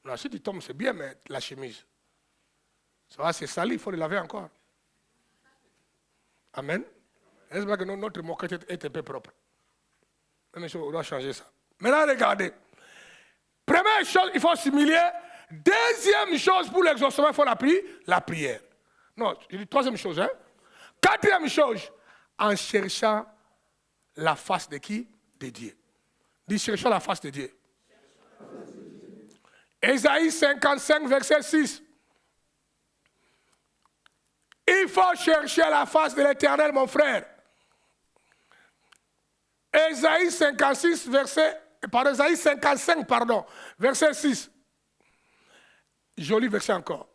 Non, si tu tombes, c'est bien, mais la chemise. Ça va, c'est sali, il faut le laver encore. Amen. Est-ce que notre moquette est un peu propre? Mais on doit changer ça. Maintenant, regardez. Première chose, il faut s'humilier. Deuxième chose, pour l'exaucement, il faut la prière. Non, je dis troisième chose. Hein? Quatrième chose, en cherchant la face de qui? De Dieu. Dis, cherchant la face de Dieu. Ésaïe 55, verset 6. Il faut chercher la face de l'Éternel, mon frère. Ésaïe 55, verset 6. Joli verset encore.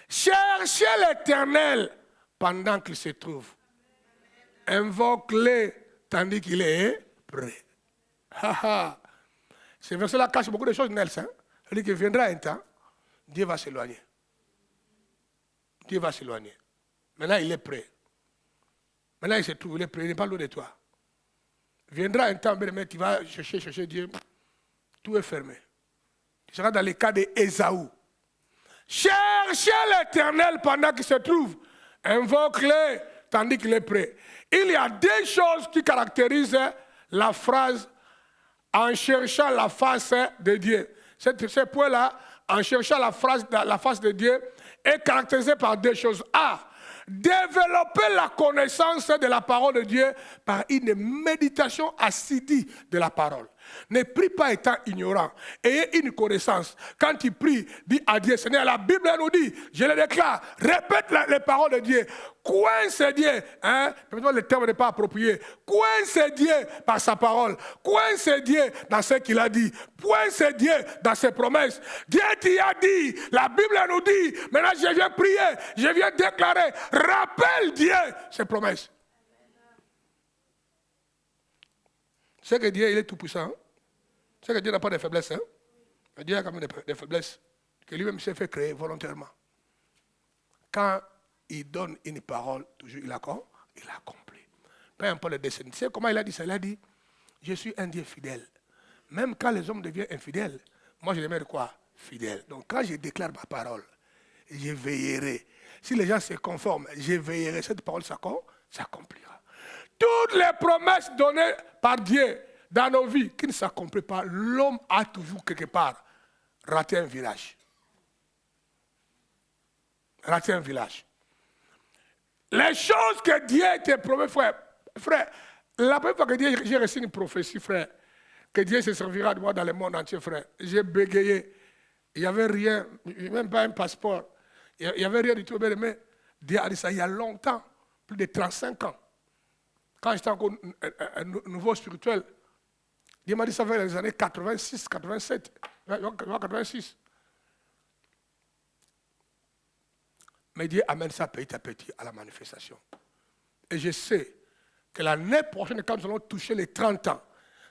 Cherchez l'Éternel pendant qu'il se trouve. Invoque-le tandis qu'il est prêt. Ce verset-là cache beaucoup de choses, Nelson. Il dit qu'il viendra un temps, Dieu va s'éloigner. Dieu va s'éloigner. Maintenant, il est prêt. Maintenant, il se trouve, il est prêt, il n'est pas loin de toi. Viendra un temps, mais tu vas chercher Dieu. Tout est fermé. Tu seras dans le cas d'Ésaü. Cherchez l'Éternel pendant qu'il se trouve. Invoque-le tandis qu'il est prêt. Il y a deux choses qui caractérisent la phrase en cherchant la face de Dieu. Ce point-là, en cherchant la face de Dieu, est caractérisé par deux choses. A. Développer la connaissance de la parole de Dieu par une méditation assidue de la parole. Ne prie pas étant ignorant. Ayez une connaissance. Quand tu pries, dis à Dieu, Seigneur, la Bible nous dit, je le déclare, répète les paroles de Dieu. Coince Dieu. Hein? Le terme n'est pas approprié. Coince Dieu par sa parole. Coince Dieu dans ce qu'il a dit. Coince Dieu dans ses promesses. Dieu t'y a dit. La Bible nous dit. Maintenant, je viens prier. Je viens déclarer. Rappelle Dieu ses promesses. C'est que Dieu, il est tout puissant. C'est que Dieu n'a pas de faiblesse. Hein? Dieu a quand même des faiblesses que lui-même s'est fait créer volontairement. Quand il donne une parole, toujours il accomplit. Peu importe le destin. Tu sais comment il a dit ça? Il a dit, je suis un Dieu fidèle. Même quand les hommes deviennent infidèles, moi je les mets de quoi? Fidèles. Donc quand je déclare ma parole, je veillerai. Si les gens se conforment, je veillerai. Cette parole s'accomplira. Toutes les promesses données par Dieu dans nos vies qui ne s'accomplissent pas, l'homme a toujours quelque part raté un virage. Raté un village. Les choses que Dieu te promet, frère, la première fois que j'ai reçu une prophétie, frère, que Dieu se servira de moi dans le monde entier, frère, j'ai bégayé. Il n'y avait rien, même pas un passeport. Il n'y avait rien du tout. Mais Dieu a dit ça il y a longtemps, plus de 35 ans. Quand j'étais encore un nouveau spirituel, Dieu m'a dit ça vers les années 86, 87, 86. Mais Dieu amène ça petit à petit à la manifestation. Et je sais que l'année prochaine, quand nous allons toucher les 30 ans,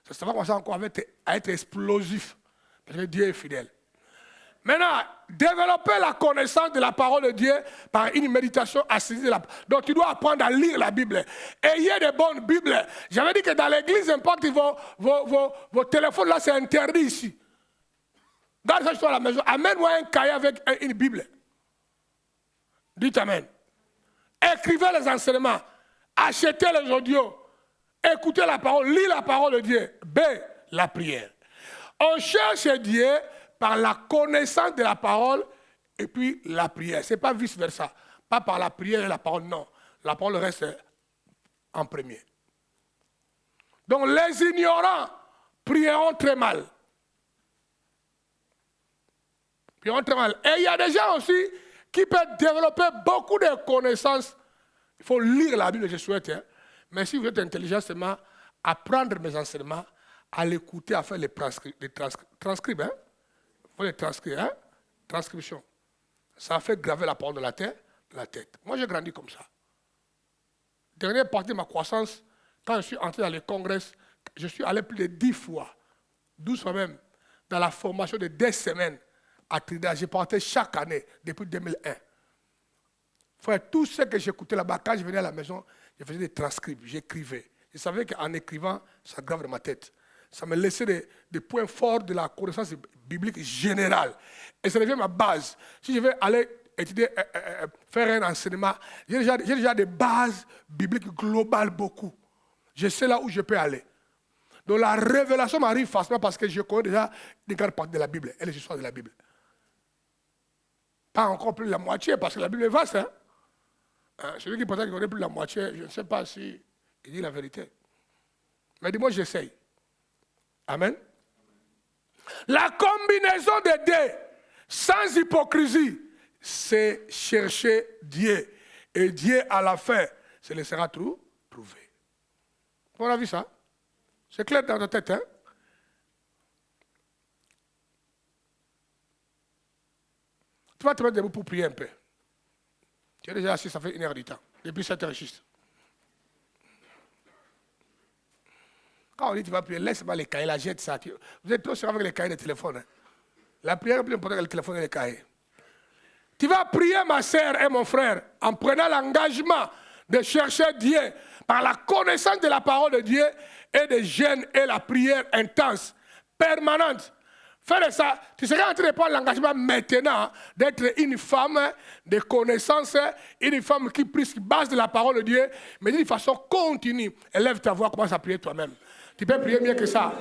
ça va commencer encore à être explosif. Parce que Dieu est fidèle. Maintenant, développer la connaissance de la parole de Dieu par une méditation assise de la parole. Donc tu dois apprendre à lire la Bible. Ayez de bonnes Bibles. J'avais dit que dans l'église, n'importe vos téléphones là, c'est interdit ici. Garde ça sur la maison. Amène-moi un cahier avec une Bible. Dites Amen. Écrivez les enseignements. Achetez les audios. Écoutez la parole. Lisez la parole de Dieu. B. La prière. On cherche Dieu par la connaissance de la parole et puis la prière. Ce n'est pas vice-versa. Pas par la prière et la parole, non. La parole reste en premier. Donc les ignorants prieront très mal. Prieront très mal. Et il y a des gens aussi qui peuvent développer beaucoup de connaissances. Il faut lire la Bible, je souhaite. Hein. Mais si vous êtes intelligent, seulement apprendre mes enseignements, à l'écouter, à faire les transcripts. Hein. Il faut les transcrire, hein? Transcription. Ça fait graver la parole de la tête. Moi, j'ai grandi comme ça. Dernière partie de ma croissance, quand je suis entré dans les congrès, je suis allé plus de 10 fois, 12 fois même, dans la formation de 10 semaines à Trinidad. J'ai parti chaque année depuis 2001. Frère, tout ce que j'écoutais là-bas, quand je venais à la maison, je faisais des transcripts, j'écrivais. Je savais qu'en écrivant, ça grave dans ma tête. Ça me laissait des points forts de la connaissance biblique générale. Et ça devient ma base. Si je vais aller étudier, faire un enseignement, j'ai déjà des bases bibliques globales beaucoup. Je sais là où je peux aller. Donc la révélation m'arrive facilement parce que je connais déjà une grande partie de la Bible et les histoires de la Bible. Pas encore plus de la moitié parce que la Bible est vaste. Hein? Celui qui pense qu'il connaît plus de la moitié, je ne sais pas si il dit la vérité. Mais dis-moi, j'essaye. Amen. La combinaison des deux, sans hypocrisie, c'est chercher Dieu. Et Dieu, à la fin, se laissera trouver. On a vu ça? C'est clair dans ta tête, hein? Tu vas te mettre debout pour prier un peu. Tu es déjà assis, ça fait 1 heure du temps. Depuis 7 heures juste. Quand on dit tu vas prier, laisse-moi les cahiers, la jette ça. Vous êtes trop sûr avec les cahiers de téléphone. Hein? La prière est plus importante que le téléphone et les cahiers. Tu vas prier, ma sœur et mon frère, en prenant l'engagement de chercher Dieu par la connaissance de la parole de Dieu et des jeûnes et la prière intense, permanente. Faire ça, tu serais en train de prendre l'engagement maintenant d'être une femme de connaissance, une femme qui prie sur base de la parole de Dieu, mais d'une façon continue. Élève ta voix, commence à prier toi-même. Tu peux prier mieux que ça.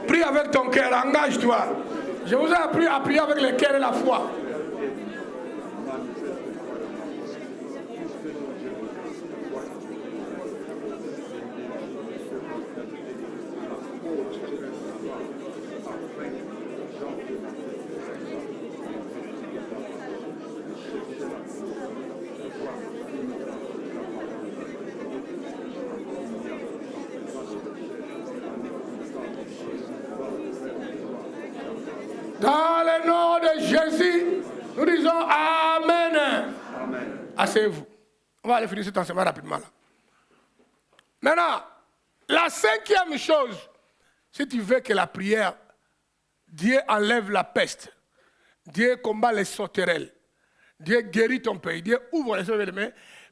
Prie avec ton cœur, engage-toi. Je vous ai appris à prier avec le cœur et la foi. Dans le nom de Jésus, nous disons Amen. Amen. Asseyez-vous. On va aller finir cet enseignement rapidement là. Maintenant, la cinquième chose, si tu veux que la prière, Dieu enlève la peste, Dieu combat les sauterelles, Dieu guérit ton pays, Dieu ouvre les yeux de main.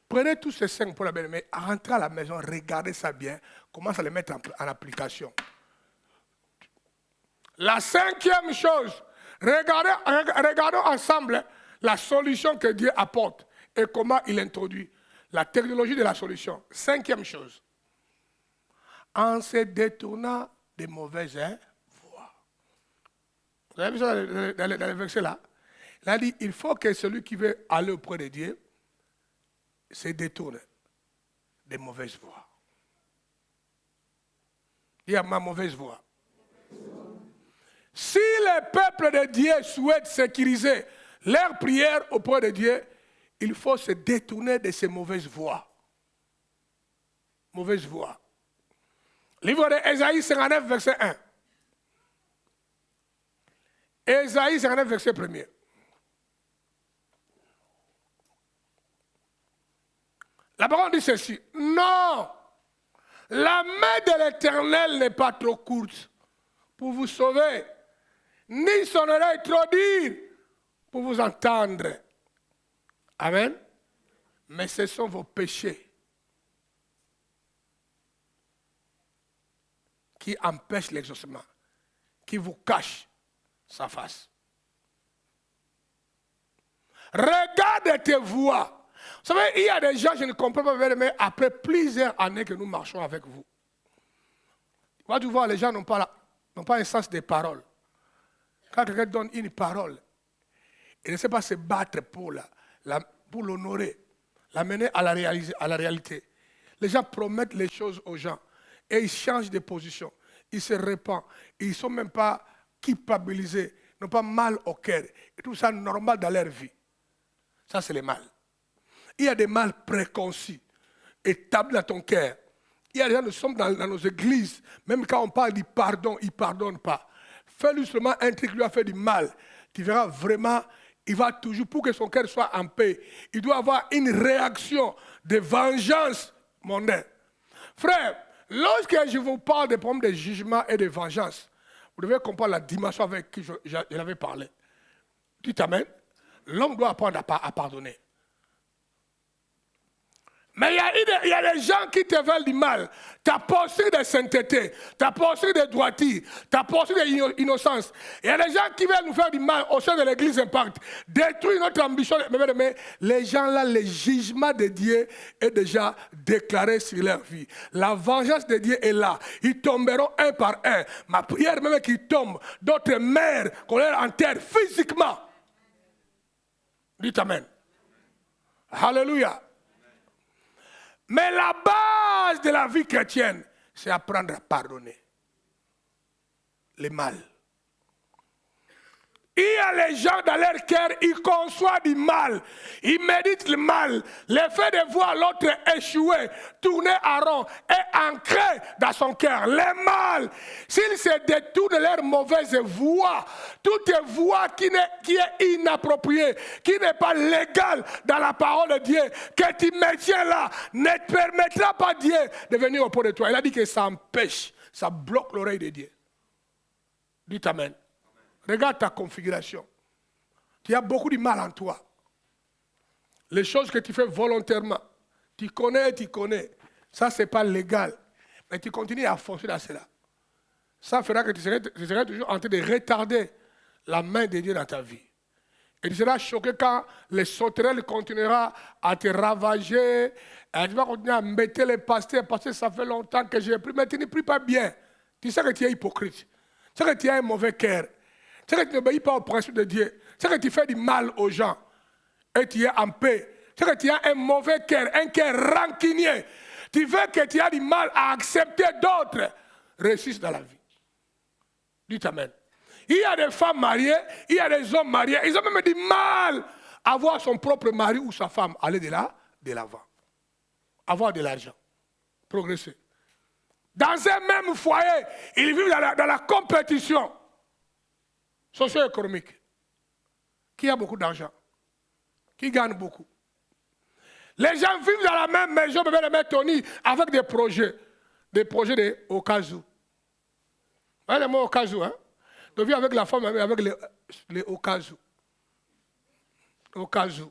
Prenez tous ces 5 pour la belle-mère, rentrez à la maison, regardez ça bien, commencez à les mettre en application. La cinquième chose, regardons ensemble la solution que Dieu apporte et comment il introduit la technologie de la solution. Cinquième chose, en se détournant des mauvaises voies. Vous avez vu ça dans le verset là? Il a dit, il faut que celui qui veut aller auprès de Dieu se détourne des mauvaises voies. Il y a ma mauvaise voie. Si le peuple de Dieu souhaite sécuriser leur prière auprès de Dieu, il faut se détourner de ces mauvaises voies. Mauvaises voies. Livre de Ésaïe 59, verset 1. Ésaïe 59, verset 1er. La parole dit ceci. Non, la main de l'Éternel n'est pas trop courte pour vous sauver, ni son oreille trop dure pour vous entendre. Amen. Mais ce sont vos péchés qui empêchent l'exaucement, qui vous cachent sa face. Regarde tes voies. Vous savez, il y a des gens, je ne comprends pas, mais après plusieurs années que nous marchons avec vous. Tu vois, les gens n'ont pas un sens des paroles. Quand quelqu'un donne une parole, il ne sait pas se battre pour l'honorer, l'amener à la réalité. Les gens promettent les choses aux gens et ils changent de position. Ils se répandent. Ils ne sont même pas culpabilisés, n'ont pas mal au cœur. Et tout ça normal dans leur vie. Ça, c'est le mal. Il y a des mal préconçus, établis dans ton cœur. Il y a des gens, nous sommes dans nos églises, même quand on parle du pardon, ils ne pardonnent pas. Fais-lui seulement un truc qui lui a fait du mal. Tu verras vraiment, il va toujours, pour que son cœur soit en paix, il doit avoir une réaction de vengeance mondaine. Frère, lorsque je vous parle des problèmes de jugement et de vengeance, vous devez comprendre la dimension avec qui je l'avais parlé. Dites amen. L'homme doit apprendre à pardonner. Mais il y a des gens qui te veulent du mal. Ta posture de sainteté, ta posture de droiture, ta posture d'innocence. Il y a des gens qui veulent nous faire du mal au sein de l'église Impact. Détruire notre ambition. Mais les gens là, le jugement de Dieu est déjà déclaré sur leur vie. La vengeance de Dieu est là. Ils tomberont un par un. Ma prière même qu'ils tombent. D'autres mères qu'on leur enterre physiquement. Dites amen. Alléluia. Mais la base de la vie chrétienne, c'est apprendre à pardonner le mal. Il y a les gens dans leur cœur, ils conçoivent du mal, ils méditent le mal. Le fait de voir l'autre échouer, tourner à rond, est ancré dans son cœur. Le mal, s'ils se détournent de leur mauvaise voie, toute voie qui est inappropriée, qui n'est pas légale dans la parole de Dieu, que tu maintiens là, ne te permettra pas Dieu de venir auprès de toi. Il a dit que ça empêche, ça bloque l'oreille de Dieu. Dites amen. Regarde ta configuration. Tu as beaucoup de mal en toi. Les choses que tu fais volontairement, tu connais. Ça, ce n'est pas légal. Mais tu continues à foncer dans cela. Ça fera que tu seras toujours en train de retarder la main de Dieu dans ta vie. Et tu seras choqué quand les sauterelles continueront à te ravager. Et tu vas continuer à mettre les pasteurs parce que ça fait longtemps que j'ai pris. Mais tu ne pries pas bien. Tu sais que tu es hypocrite. Tu sais que tu as un mauvais cœur. C'est que tu n'obéis pas au principe de Dieu. C'est que tu fais du mal aux gens. Et tu es en paix. C'est que tu as un mauvais cœur, un cœur rancunier. Tu veux que tu aies du mal à accepter d'autres réussissent dans la vie. Dites amen. Il y a des femmes mariées, il y a des hommes mariés. Ils ont même du mal à voir son propre mari ou sa femme aller de l'avant. Avoir de l'argent. Progresser. Dans un même foyer, ils vivent dans la compétition socio-économique. Qui a beaucoup d'argent, qui gagne beaucoup. Les gens vivent dans la même maison, mais Tony, avec des projets. Des projets de au cas où. Vous voyez le mot au cas où, hein? De vivre avec la femme, avec les au cas où. Au cas où.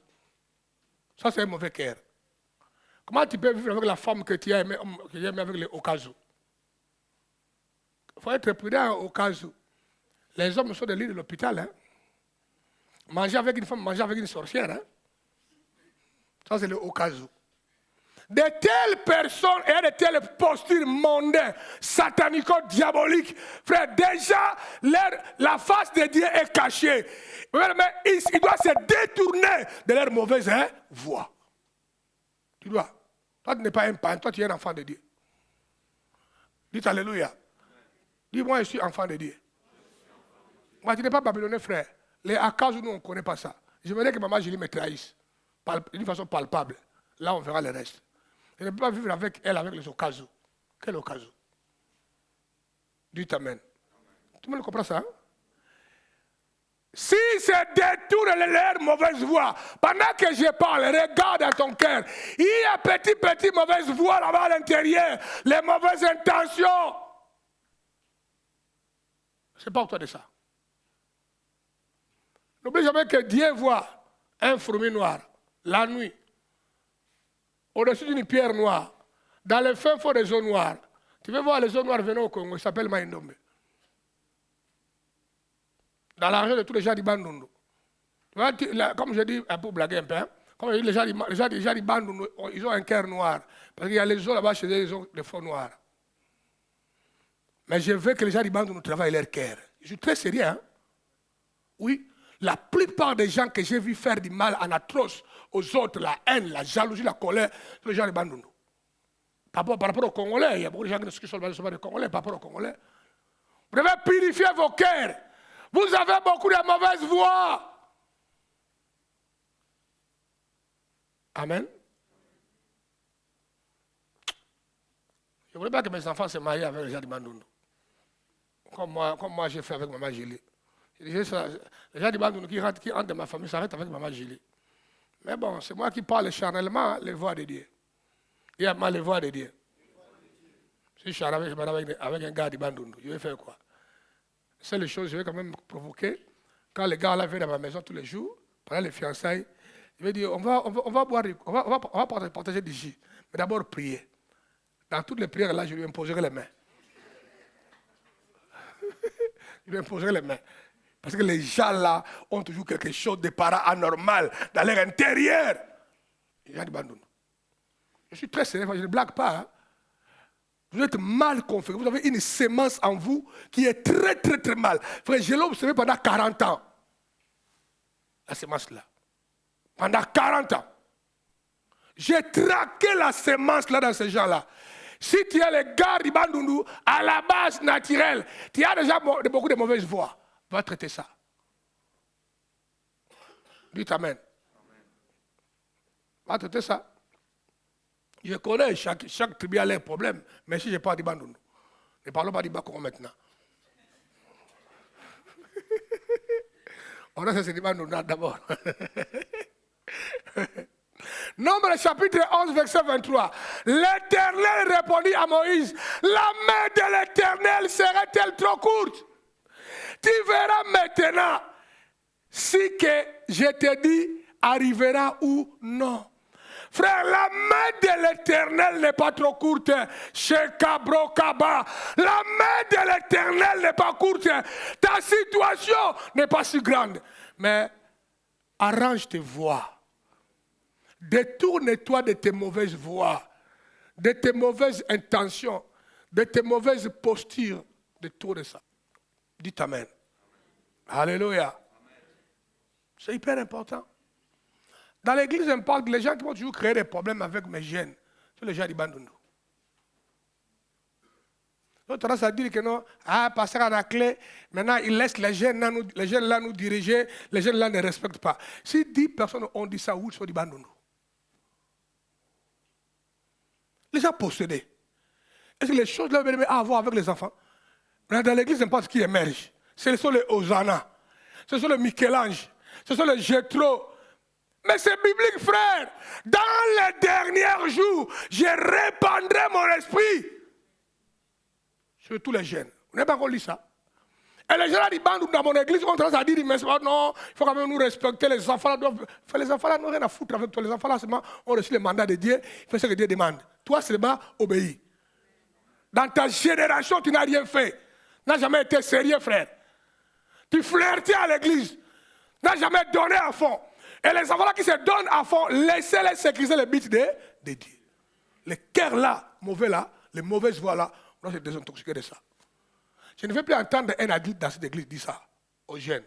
Ça, c'est un mauvais cœur. Comment tu peux vivre avec la femme que tu as aimée avec les au cas où? Il faut être prudent au cas où. Les hommes sont des lits de l'hôpital. Hein? Manger avec une femme, manger avec une sorcière. Hein? Ça, c'est le au cas où. De telles personnes et de telles postures mondaines, satanico-diaboliques, frère, déjà, la face de Dieu est cachée. Mais ils doivent se détourner de leur mauvaise voie. Tu dois. Toi, tu n'es pas un païen, toi, tu es un enfant de Dieu. Dites Alléluia. Dis-moi, je suis enfant de Dieu. Moi, tu n'es pas babylonais, frère. Les Akaz, nous, on ne connaît pas ça. J'aimerais que maman Julie me trahisse. D'une façon palpable. Là, on verra le reste. Je ne peux pas vivre avec elle, avec les occasions. Quel occasion? Dites Amen. Tout le monde comprend ça? Hein? Si se détournent leur mauvaise voie, pendant que je parle, regarde dans ton cœur. Il y a petit mauvaise voie là-bas à l'intérieur. Les mauvaises intentions. C'est pas autour de ça. N'oublie jamais que Dieu voit un fourmi noir, la nuit, au-dessus d'une pierre noire, dans le fin fond des zones noires. Tu veux voir les zones noires venir au Congo, il s'appelle Maïndombe. Dans la région de tous les gens du Bandundu. Comme je dis, pour blaguer un peu, hein, comme je dis, les gens du Bandundu, ils ont un cœur noir. Parce qu'il y a les eaux là-bas chez eux, ils ont des fonds noirs. Mais je veux que les gens du Bandundu travaillent leur cœur. Je suis très sérieux. Hein? Oui. La plupart des gens que j'ai vu faire du mal en atroce aux autres, la haine, la jalousie, la colère, tous les gens du Bandundu. Par rapport aux Congolais, il y a beaucoup de gens qui sont des Congolais par rapport aux Congolais. Vous devez purifier vos cœurs. Vous avez beaucoup de mauvaises voies. Amen. Je ne voulais pas que mes enfants se marient avec les gens du Bandundu. Comme moi j'ai fait avec maman Julie. Les gens du Bandundu qui rentrent dans ma famille s'arrêtent avec maman Julie. Mais bon, c'est moi qui parle charnellement les voix de Dieu. Il y a mal les voix de Dieu. Si je suis avec un gars du Bandundu, je vais faire quoi? C'est les choses que je vais quand même provoquer. Quand les gars là viennent dans ma maison tous les jours, pendant les fiançailles, je vais dire, on va boire, on va partager du jus. Mais d'abord prier. Dans toutes les prières là, je lui imposerai les mains. Je lui imposerai les mains. Parce que les gens là ont toujours quelque chose de paranormal dans leur intérieur. Les gens du Bandundu. Je suis très sérieux, je ne blague pas. Hein. Vous êtes mal configuré. Vous avez une sémence en vous qui est très, très, très mal. Frère, je l'ai observé pendant 40 ans. La sémence là. Pendant 40 ans. J'ai traqué la sémence là dans ces gens-là. Si tu as les gars du Bandundu, à la base naturelle, tu as déjà beaucoup de mauvaises voies. Va traiter ça. Dites Amen. Va traiter ça. Je connais chaque tribu a leurs problèmes, mais si je parle du Bandundu, ne parlons pas du Bakoro maintenant. On a ce du Bandundu d'abord. Nombre chapitre 11, verset 23. L'Éternel répondit à Moïse, la main de l'Éternel serait-elle trop courte? Tu verras maintenant si que je te dis arrivera ou non. Frère, la main de l'Éternel n'est pas trop courte. Chez Cabro Kaba. La main de l'Éternel n'est pas courte. Ta situation n'est pas si grande. Mais arrange tes voies. Détourne-toi de tes mauvaises voies, de tes mauvaises intentions, de tes mauvaises postures. Détourne ça. Dites Amen. Alléluia. C'est hyper important. Dans l'église, on parle que les gens qui vont toujours créer des problèmes avec mes jeunes, c'est les gens du Bandundu. On a tendance à dire que non, pasteur Anaclé, maintenant il laisse les jeunes là nous diriger, les jeunes là ne respectent pas. Si 10 personnes ont dit ça, où ils sont du Bandundu? Les gens possédés. Est-ce que les choses là veulent avoir avec les enfants? Dans l'église, on pense qui émerge. Ce sont les Hosanna, ce sont les Michel-Ange, ce sont les Jétro. Mais c'est biblique, frère. Dans les derniers jours, je répandrai mon esprit sur tous les jeunes. Vous n'avez pas encore lu ça? Et les gens là, ils bandent dans mon église, on commence à dire, mais non, il faut quand même nous respecter, les enfants là doivent... Les enfants là n'ont rien à foutre avec toi. Les enfants là seulement ont reçu le mandat de Dieu, ils font ce que Dieu demande. Toi seulement obéis. Dans ta génération, tu n'as rien fait. Tu n'as jamais été sérieux, frère. Tu flirtais à l'église. Tu n'as jamais donné à fond. Et les enfants là qui se donnent à fond, laissez-les sécuriser les bits de Dieu. Les cœurs là, mauvais là, les mauvaises voix là, on doit se désintoxiquer de ça. Je ne veux plus entendre un adulte dans cette église dire ça aux jeunes.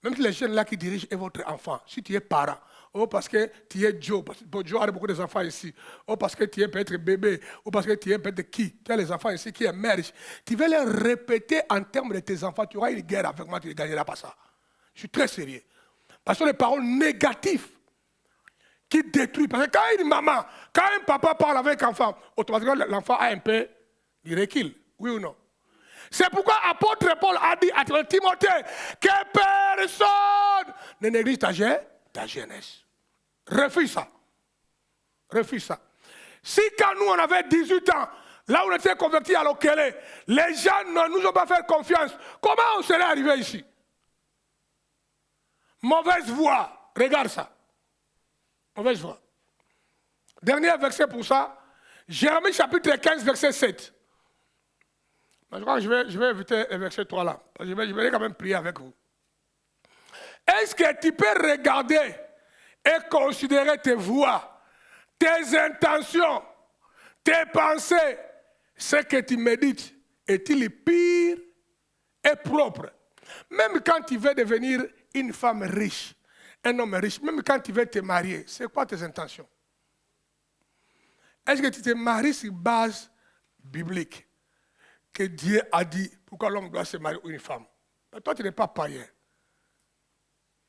Même si les jeunes là qui dirigent est votre enfant, si tu es parent, ou parce que tu es Joe, parce que Joe a beaucoup d'enfants ici, ou parce que tu es peut-être bébé, ou parce que tu es peut-être qui, tu as les enfants ici qui émergent, tu veux les répéter en termes de tes enfants, tu auras une guerre avec moi, tu ne gagneras pas ça. Je suis très sérieux. Parce que les paroles négatives qui détruisent, parce que quand une maman, quand un papa parle avec un enfant, automatiquement l'enfant a un peu de recul. Oui ou non? C'est pourquoi l'apôtre Paul a dit à Timothée que personne ne néglige ta jeunesse. Refuse ça. Refuse ça. Si quand nous on avait 18 ans, là où on était convertis à l'Okélé, les gens ne nous ont pas fait confiance, comment on serait arrivé ici? Mauvaise voix. Regarde ça. Mauvaise voix. Dernier verset pour ça. Jérémie chapitre 15, verset 7. Je crois que je vais éviter le verset 3 là. Je vais quand même prier avec vous. Est-ce que tu peux regarder et considérer tes voix, tes intentions, tes pensées, ce que tu médites, est-il pire et propre? Même quand tu veux devenir une femme riche, un homme riche, même quand tu veux te marier, c'est quoi tes intentions? Est-ce que tu te maries sur base biblique? Que Dieu a dit pourquoi l'homme doit se marier ou une femme. Mais toi, tu n'es pas païen.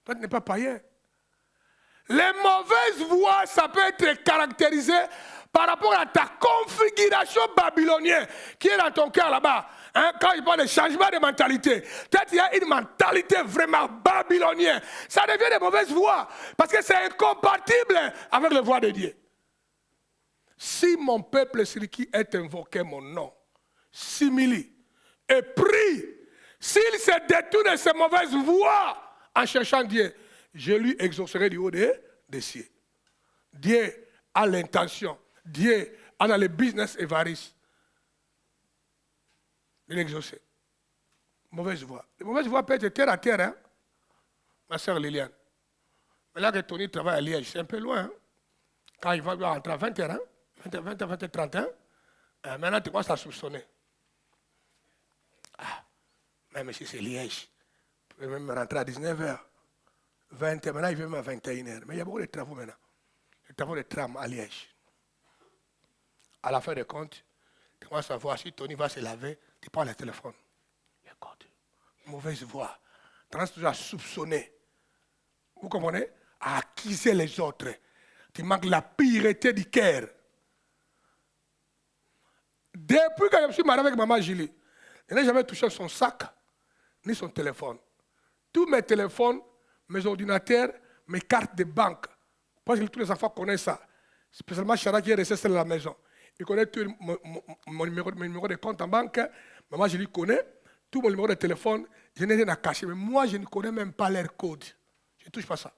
Toi, tu n'es pas païen. Les mauvaises voix, ça peut être caractérisé par rapport à ta configuration babylonienne qui est dans ton cœur là-bas. Hein, quand il parle de changement de mentalité, peut-être qu'il y a une mentalité vraiment babylonienne. Ça devient des mauvaises voix parce que c'est incompatible avec les voix de Dieu. Si mon peuple sur qui est invoqué mon nom s'humilie et prie, s'il se détourne de ces mauvaises voies en cherchant Dieu, je lui exaucerai du haut des cieux. Dieu a l'intention, Dieu a dans le business avarice de l'exaucer. Mauvaise voie. Les mauvaises voies peuvent être terre à terre, hein? Ma soeur Liliane. Mais là que Tony travaille à Liège, c'est un peu loin. Hein? Quand il va rentrer à 20h, hein? 20h, 30h, maintenant tu commences à soupçonner. Ah, même si c'est Liège, tu peux même rentrer à 19h, 20h, maintenant il veut même à 21h. Mais il y a beaucoup de travaux maintenant. Les travaux de tram à Liège. À la fin de compte, tu commences à voir si Tony va se laver, tu prends le téléphone. Écoute, mauvaise voix. Tu commences toujours à soupçonner. Vous comprenez? À accuser les autres. Tu manques la pureté du cœur. Depuis que je me suis marié avec maman Julie, je n'ai jamais touché son sac, ni son téléphone. Tous mes téléphones, mes ordinateurs, mes cartes de banque, parce que tous les enfants connaissent ça. Spécialement Chara qui est resté seul à la maison. Il connaît tout mon numéro de compte en banque. Maman Julie connaît. Tout mon numéro de téléphone, je n'ai rien à cacher. Mais moi, je ne connais même pas leur code. Je ne touche pas ça.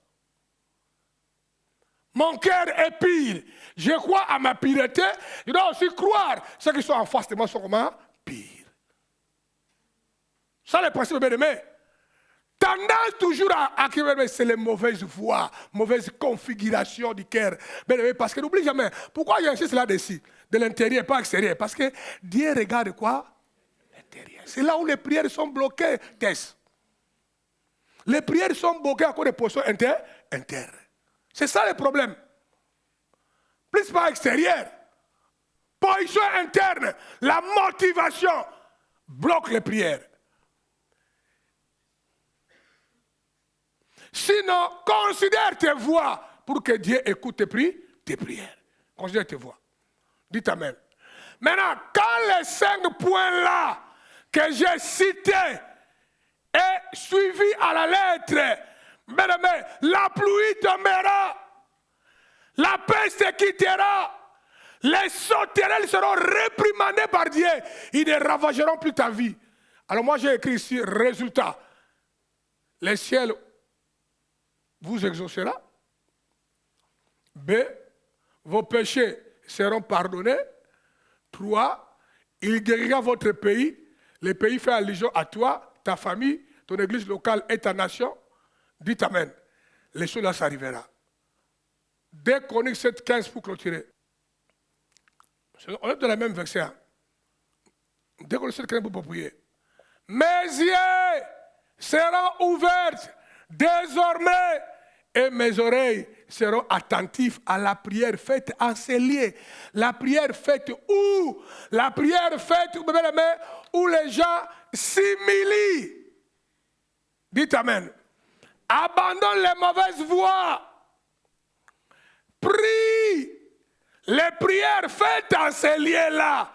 Mon cœur est pire. Je crois à ma pureté. Je dois aussi croire ceux qui sont en face de moi sont comment? Pires. Ça, le principe, bien aimé. Tendance toujours à c'est les mauvaises voies, mauvaise configuration du cœur. Bien aimé, parce que n'oublie jamais. Pourquoi j'insiste là-dessus? De l'intérieur, pas extérieur. Parce que Dieu regarde quoi? L'intérieur. C'est là où les prières sont bloquées, Tess. Les prières sont bloquées à cause des positions internes. C'est ça le problème. Plus pas extérieur. Position interne. La motivation bloque les prières. Sinon, considère tes voix pour que Dieu écoute tes prières. Considère tes voix. Dites Amen. Maintenant, quand les 5 points-là que j'ai cités est suivi à la lettre, Bien-aimé, la pluie tombera. La peste te quittera. Les sauterelles seront réprimandées par Dieu. Ils ne ravageront plus ta vie. Alors moi j'ai écrit ici, résultat. Les ciels vous exaucera. B, vos péchés seront pardonnés. 3, il guérira votre pays. Le pays fait allusion à toi, ta famille, ton église locale et ta nation. Dites Amen. Les choses là, ça arrivera. Dès Chroniques 7:15 pour clôturer. On est dans la même verset. Dès Chroniques 7:15 pour prier. Mes yeux seront ouverts désormais et mes oreilles seront attentives à la prière faite en ces lieux. La prière faite où? La prière faite où les gens s'humilient. Dites Amen. Abandonne les mauvaises voies. Prie les prières faites dans ces lieux-là.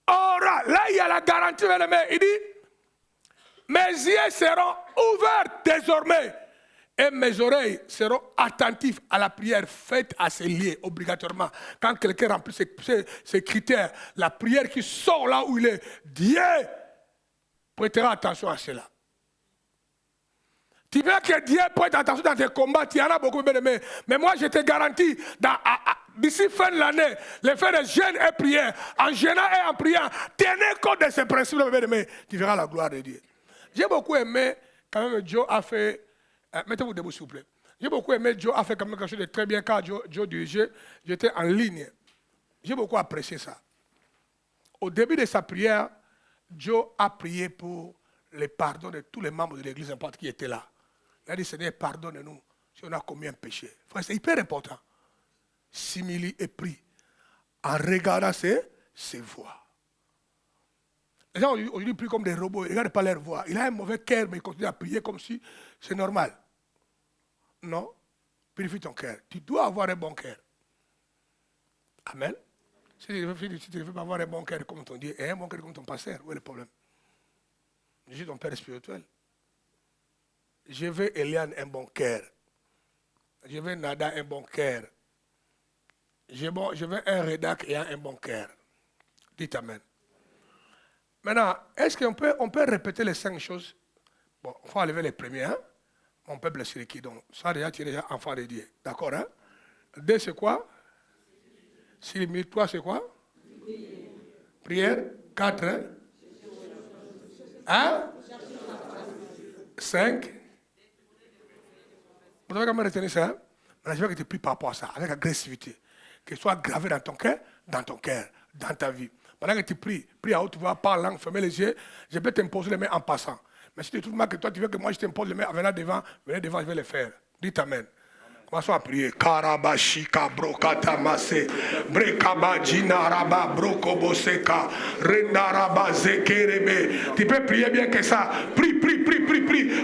Or, là, il y a la garantie, il dit, mes yeux seront ouverts désormais et mes oreilles seront attentives à la prière faite à ces lieux, obligatoirement. Quand quelqu'un remplit ces critères, la prière qui sort là où il est, Dieu prêtera attention à cela. Tu veux que Dieu prête attention dans tes combats, tu en as beaucoup bien aimé. Mais moi, je te garantis, d'ici fin de l'année, les faire de jeûne et prière, en jeûnant et en priant, tenez compte de ces principes, bien aimé, tu verras la gloire de Dieu. J'ai beaucoup aimé, quand même, Joe a fait, mettez-vous debout s'il vous plaît. J'ai beaucoup aimé, Joe a fait quand même quelque chose de très bien quand Joe dirigeait, j'étais en ligne. J'ai beaucoup apprécié ça. Au début de sa prière, Joe a prié pour le pardon de tous les membres de l'église, n'importe qui était là. Il a dit, Seigneur, pardonne-nous si on a commis un péché. Frère, c'est hyper important. S'humilie et prie en regardant ses voix. Les gens aujourd'hui prient comme des robots, ils ne regardent pas leur voix. Il a un mauvais cœur, mais il continue à prier comme si c'est normal. Non, purifie ton cœur. Tu dois avoir un bon cœur. Amen. Si tu ne veux pas avoir un bon cœur comme ton Dieu et un bon cœur comme ton pasteur, où est le problème? Je suis ton père spirituel. Je veux Eliane un bon cœur. Je veux Nada un bon cœur. Je veux un rédac ayant un bon cœur. Dites Amen. Maintenant, est-ce qu'on peut répéter les 5 choses? Bon, il faut enlever les premiers. Hein? Mon peuple c'est qui donc? Ça déjà, tu es déjà enfant de Dieu. D'accord? Hein? 2, c'est quoi? 6 minutes. 3, c'est quoi? Prière. 4, hein? 1, 5. Vous devez quand même retenir ça. Hein? Maintenant, je veux que tu pries par rapport à ça, avec agressivité. Que ce soit gravé dans ton cœur, dans ta vie. Pendant que tu pries à haute voix, parle langue, fermez les yeux, je peux t'imposer les mains en passant. Mais si tu trouves mal que toi, tu veux que moi je t'impose les mains, venez devant, je vais les faire. Dites Amen. Commençons à prier. Karabashika brokata mase brekaba jinaraba brokoboseka renaraba zekerebe. Tu peux prier bien que ça. Prie.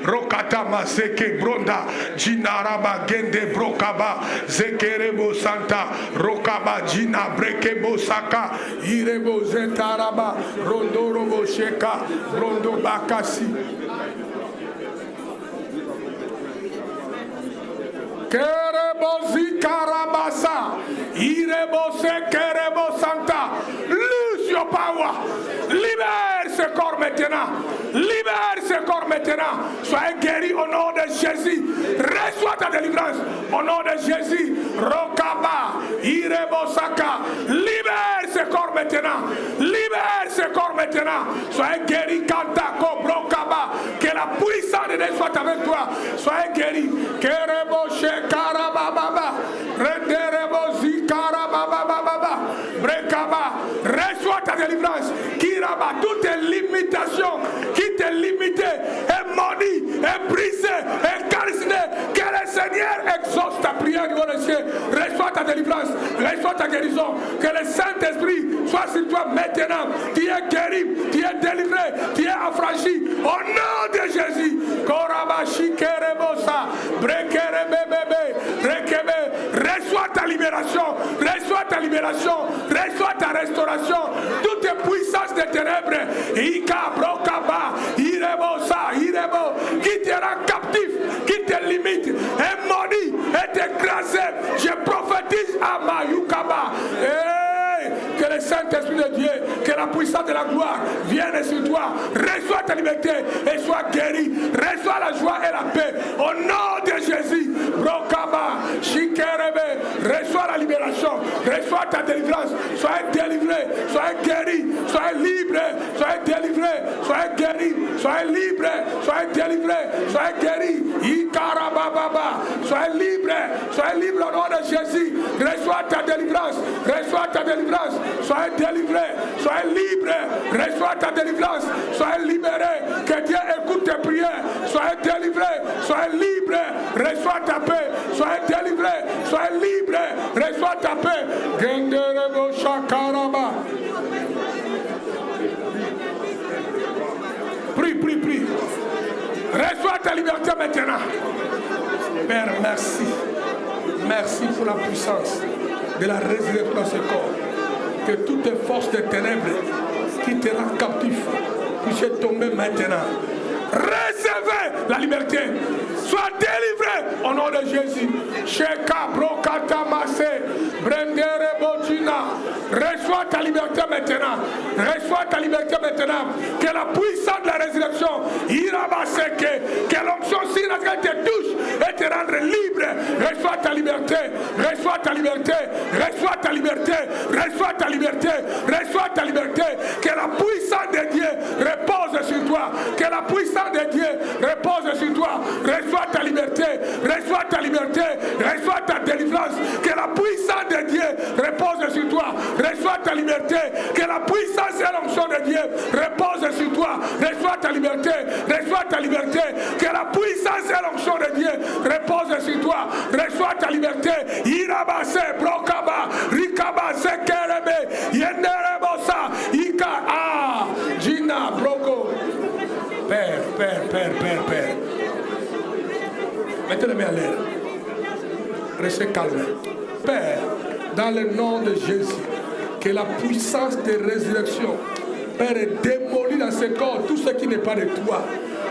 Rokata maseke bronda jinaraba gende brokaba zekerebo santa rokaba jina brekebo saka irebo zentaraba rondorobo sheka brondo bakasi. Kerebosi karabasa, irebose kerebosanta. Lose your power. Libère ce corps maintenant. Soyez guéri au nom de Jésus. Reçois ta délivrance au nom de Jésus. Rokaba, irebosaka. Libère ce corps maintenant. Soyez guéri kantako brokaba. Que la puissance de Dieu soit avec toi. Soyez guéri. Kereboshe karababa. Renderebosi karababa. Brekaba. Reçois ta délivrance. Kiraba. Toutes tes limitations qui te limitaient est maudit, est brisé, est calciné. Que le Seigneur exauce ta prière du haut des cieux. Reçois ta délivrance. Reçois ta guérison. Que le Saint-Esprit soit sur toi maintenant. Tu es guéri, tu es délivré, tu es affranchi. Au nom de Jésus. Korabashi kerebosa. Reçois ta libération, reçois ta restauration. Toutes les puissances des ténèbres, Ika brokaba, irebo, qui te rend captif, écrasé. Je prophétise à Mayukaba. Que le Saint-Esprit de Dieu, que la puissance de la gloire vienne sur toi. Reçois ta liberté et sois guéri. Reçois la joie et la paix. Au nom de Jésus. Brokaba, Shikerebe, reçois la libération. Reçois ta délivrance. Sois délivré. Sois guéri. Sois libre. Sois délivré. Sois guéri. Sois libre. Sois délivré. Sois guéri. Ikarababa. Sois libre. Sois libre au nom de Jésus. Reçois ta délivrance. Reçois ta délivrance. Sois délivré, sois libre, reçois ta délivrance, sois libéré, que Dieu écoute tes prières, sois délivré, sois libre, reçois ta paix, sois délivré, sois libre, reçois ta paix. Genderebo Shakaraba. Prie. Reçois ta liberté maintenant. Père, merci. Merci pour la puissance de la résurrection dans ce corps. Que toutes les forces des ténèbres qui te rendent captif puissent tomber maintenant. Recevez la liberté. Sois délivré au nom de Jésus. Sheka brokata masse. Brendere botina. Reçois ta liberté maintenant. Reçois ta liberté maintenant. Que la puissance de la résurrection irabaseke. Que l'onction surnaturelle te touche et te rendre libre. Reçois ta liberté. Reçois ta liberté. Reçois ta liberté. Reçois ta liberté. Reçois ta liberté. Que la puissance de Dieu repose sur toi. Que la puissance de Dieu repose sur toi. Reçois ta liberté. Reçois ta liberté. Reçois ta délivrance. Que la puissance de Dieu repose sur toi. Reçois ta liberté. Que la puissance et l'onction de Dieu repose sur toi. Reçois ta liberté. Reçois ta liberté. Que la puissance et l'onction de Dieu repose sur toi. Reçois ta liberté. Irabase, brokaba, rikaba, sekerebe, yenderebosa, ika, Gina, broko. Père. Mettez les mains à l'air. Restez calme. Père, dans le nom de Jésus, que la puissance de résurrection, Père, démolit dans ce corps tout ce qui n'est pas de toi.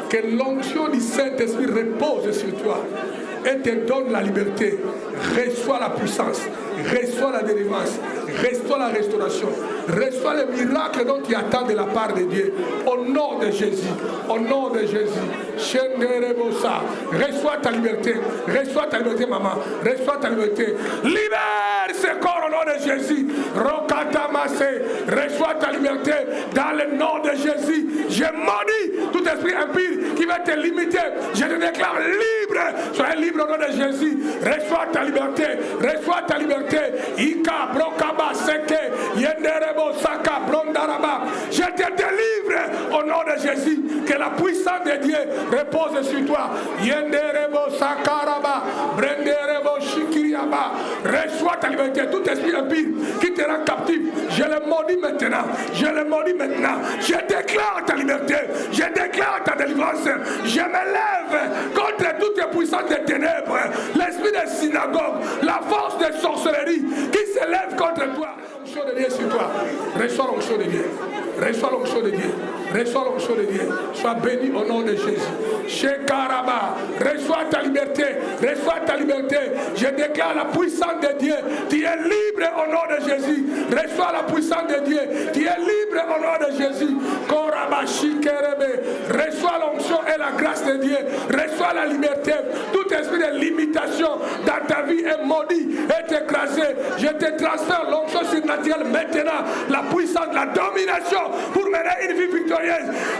Que l'onction du Saint-Esprit repose sur toi et te donne la liberté. Reçois la puissance, reçois la délivrance, reçois la restauration, reçois le miracle dont tu attends de la part de Dieu. Au nom de Jésus, au nom de Jésus. Reçois ta liberté, maman, reçois ta liberté. Libère ce corps au nom de Jésus. Reçois ta liberté dans le nom de Jésus. Je maudis tout esprit impur qui va te limiter. Je te déclare libre. Sois libre au nom de Jésus. Reçois ta liberté. Reçois ta liberté. Ika brokaba seke yenderebo saka brondaraba. Je te délivre au nom de Jésus. Que la puissance de Dieu repose sur toi. Yenderebo sakaraba brenderebo shikiriaba. Reçois ta liberté. Tout esprit impur qui te rend captif, je le maudis maintenant. Je le maudis maintenant. Je déclare ta liberté. Je déclare ta délivrance. Je me lève contre toutes les puissances des ténèbres, l'esprit des synagogues, la force de sorcellerie qui se lève contre toi. L'onction de Dieu sur toi. Reçois l'onction de Dieu. Reçois l'onction de Dieu. Reçois l'onction de Dieu. Sois béni au nom de Jésus. Shekaraba. Reçois ta liberté. Reçois ta liberté. Je déclare la puissance de Dieu. Tu es libre au nom de Jésus. Reçois la puissance de Dieu. Tu es libre au nom de Jésus. Koraba shikerebe. Reçois l'onction et la grâce de Dieu. Reçois la liberté. Tout esprit de limitation dans ta vie est maudit, est écrasé. Je te transfère l'onction surnaturelle maintenant. La puissance, la domination pour mener une vie victorieuse.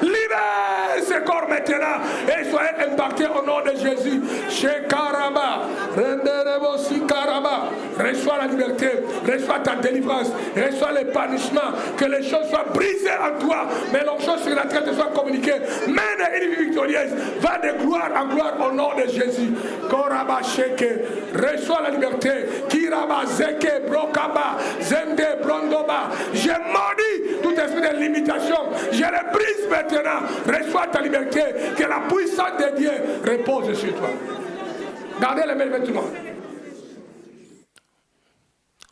Libère ce corps maintenant et soyez impactés au nom de Jésus. Shekaraba, renderebo sikaraba. Reçois la liberté, reçois ta délivrance, reçois l'épanouissement, que les choses soient brisées en toi, mais l'onction surnaturelle te soit communiquée. Mène une vie victorieuse, va de gloire en gloire au nom de Jésus. Koraba sheke, reçois la liberté. Kiraba zeke brokaba, zende brondoba. Je maudis tout esprit de limitation. Je le brise maintenant. Reçois ta liberté. Que la puissance de Dieu repose sur toi. Gardez les mêmes vêtements.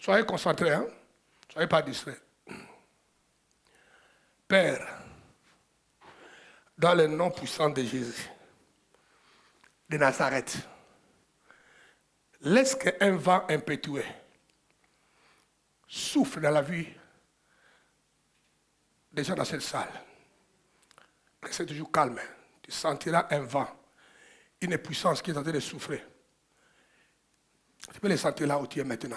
Soyez concentrés, hein? Soyez pas distraits. Père, dans le nom puissant de Jésus, de Nazareth, laisse qu'un vent impétueux souffle dans la vie des gens dans cette salle. Restez toujours calme. Tu sentiras un vent, une puissance qui est en train de souffler. Tu peux les sentir là où tu es maintenant.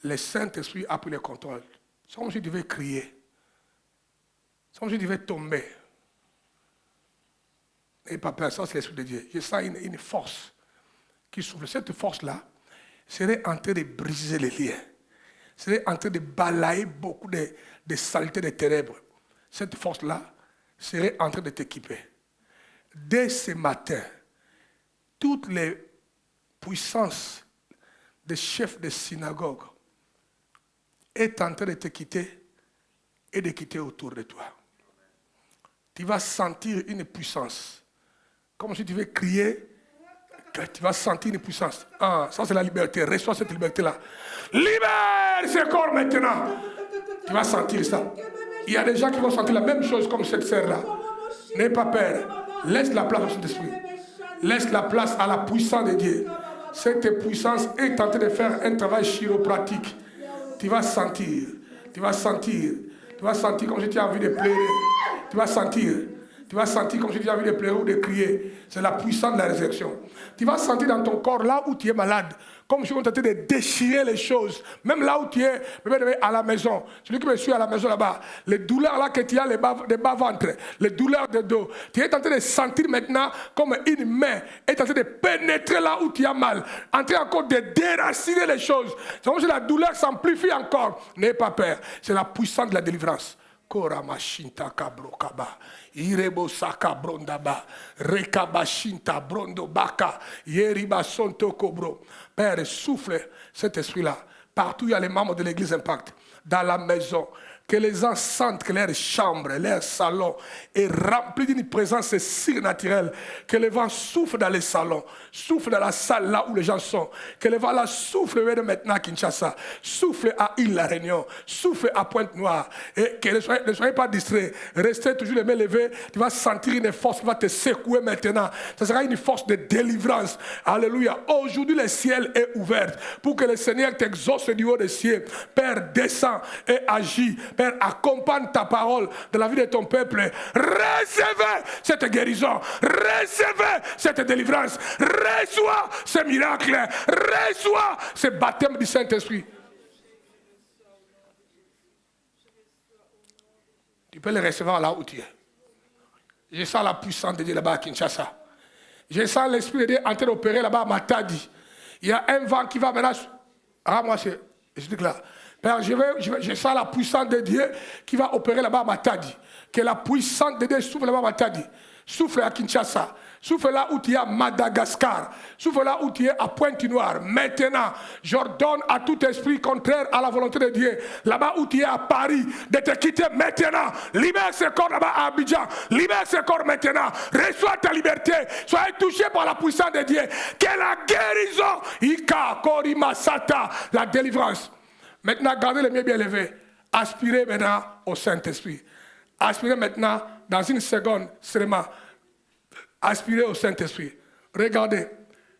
Le Saint-Esprit a pris le contrôle. C'est comme si tu devais crier. C'est comme si tu devais tomber. N'ayez pas peur, ça c'est l'Esprit de Dieu. Je sens une force qui souffle. Cette force-là serait en train de briser les liens. Serait en train de balayer beaucoup de saletés, de ténèbres. Cette force-là serait en train de t'équiper. Dès ce matin, toutes les puissances des chefs de synagogue est en train de te quitter et de quitter autour de toi. Tu vas sentir une puissance. Comme si tu veux crier, tu vas sentir une puissance. Ah, ça c'est la liberté. Reçois cette liberté-là. Libère ce corps maintenant. Tu vas sentir ça. Il y a des gens qui vont sentir la même chose comme cette sœur-là. N'aie pas peur. Laisse la place au Saint-Esprit. Laisse la place à la puissance de Dieu. Cette puissance est en train de faire un travail chiropratique. Tu vas sentir. Tu vas sentir. Tu vas sentir comme si tu as envie de pleurer. Tu vas sentir. Tu vas sentir comme si tu as envie de pleurer ou de crier. C'est la puissance de la résurrection. Tu vas sentir dans ton corps, là où tu es malade, comme si on était de déchirer les choses. Même là où tu es, à la maison. Celui qui me suit à la maison là-bas, les douleurs là que tu as, les bas-ventres, les douleurs de dos, tu es en train de sentir maintenant comme une main est en train de pénétrer là où tu as mal, en train encore de déraciner les choses. C'est comme si la douleur s'amplifie encore. N'ayez pas peur, c'est la puissance de la délivrance. Koramashinta kabrokaba, irebo saka brondaba, rekabashinta brondo baka, yeriba sonto kobro. Père, souffle cet esprit-là. Partout il y a les membres de l'église Impact, dans la maison. Que les gens sentent que leur chambre, leur salon est rempli d'une présence surnaturelle. Que le vent souffle dans les salons, souffle dans la salle là où les gens sont. Que le vent là souffle maintenant à Kinshasa, souffle à Île-la Réunion, souffle à Pointe-Noire. Et que ne soyez pas distraits, restez toujours les mains levées. Tu vas sentir une force qui va te secouer maintenant. Ce sera une force de délivrance. Alléluia. Aujourd'hui, le ciel est ouvert pour que le Seigneur t'exauce du haut des cieux. Père, descends et agis. Père, accompagne ta parole dans la vie de ton peuple. Recevez cette guérison. Recevez cette délivrance. Reçois ce miracle. Reçois ce baptême du Saint-Esprit. Tu peux le recevoir là où tu es. Je sens la puissance de Dieu là-bas à Kinshasa. Je sens l'Esprit de Dieu en train d'opérer là-bas à Matadi. Il y a un vent qui va maintenant... Ah, moi, c'est... Je dis là. Père, je sens la puissance de Dieu qui va opérer là-bas à Matadi. Que la puissance de Dieu souffle là-bas à Matadi. Souffle à Kinshasa. Souffle là où tu es à Madagascar. Souffle là où tu es à Pointe-Noire. Maintenant, j'ordonne à tout esprit contraire à la volonté de Dieu, là-bas où tu es à Paris, de te quitter maintenant. Libère ce corps là-bas à Abidjan. Libère ce corps maintenant. Reçois ta liberté. Soyez touché par la puissance de Dieu. Que la guérison, Ika, Korima, Sata, la délivrance. Maintenant, gardez les mains bien levées. Aspirez maintenant au Saint-Esprit. Aspirez maintenant, dans une seconde, seulement. Aspirez au Saint-Esprit. Regardez.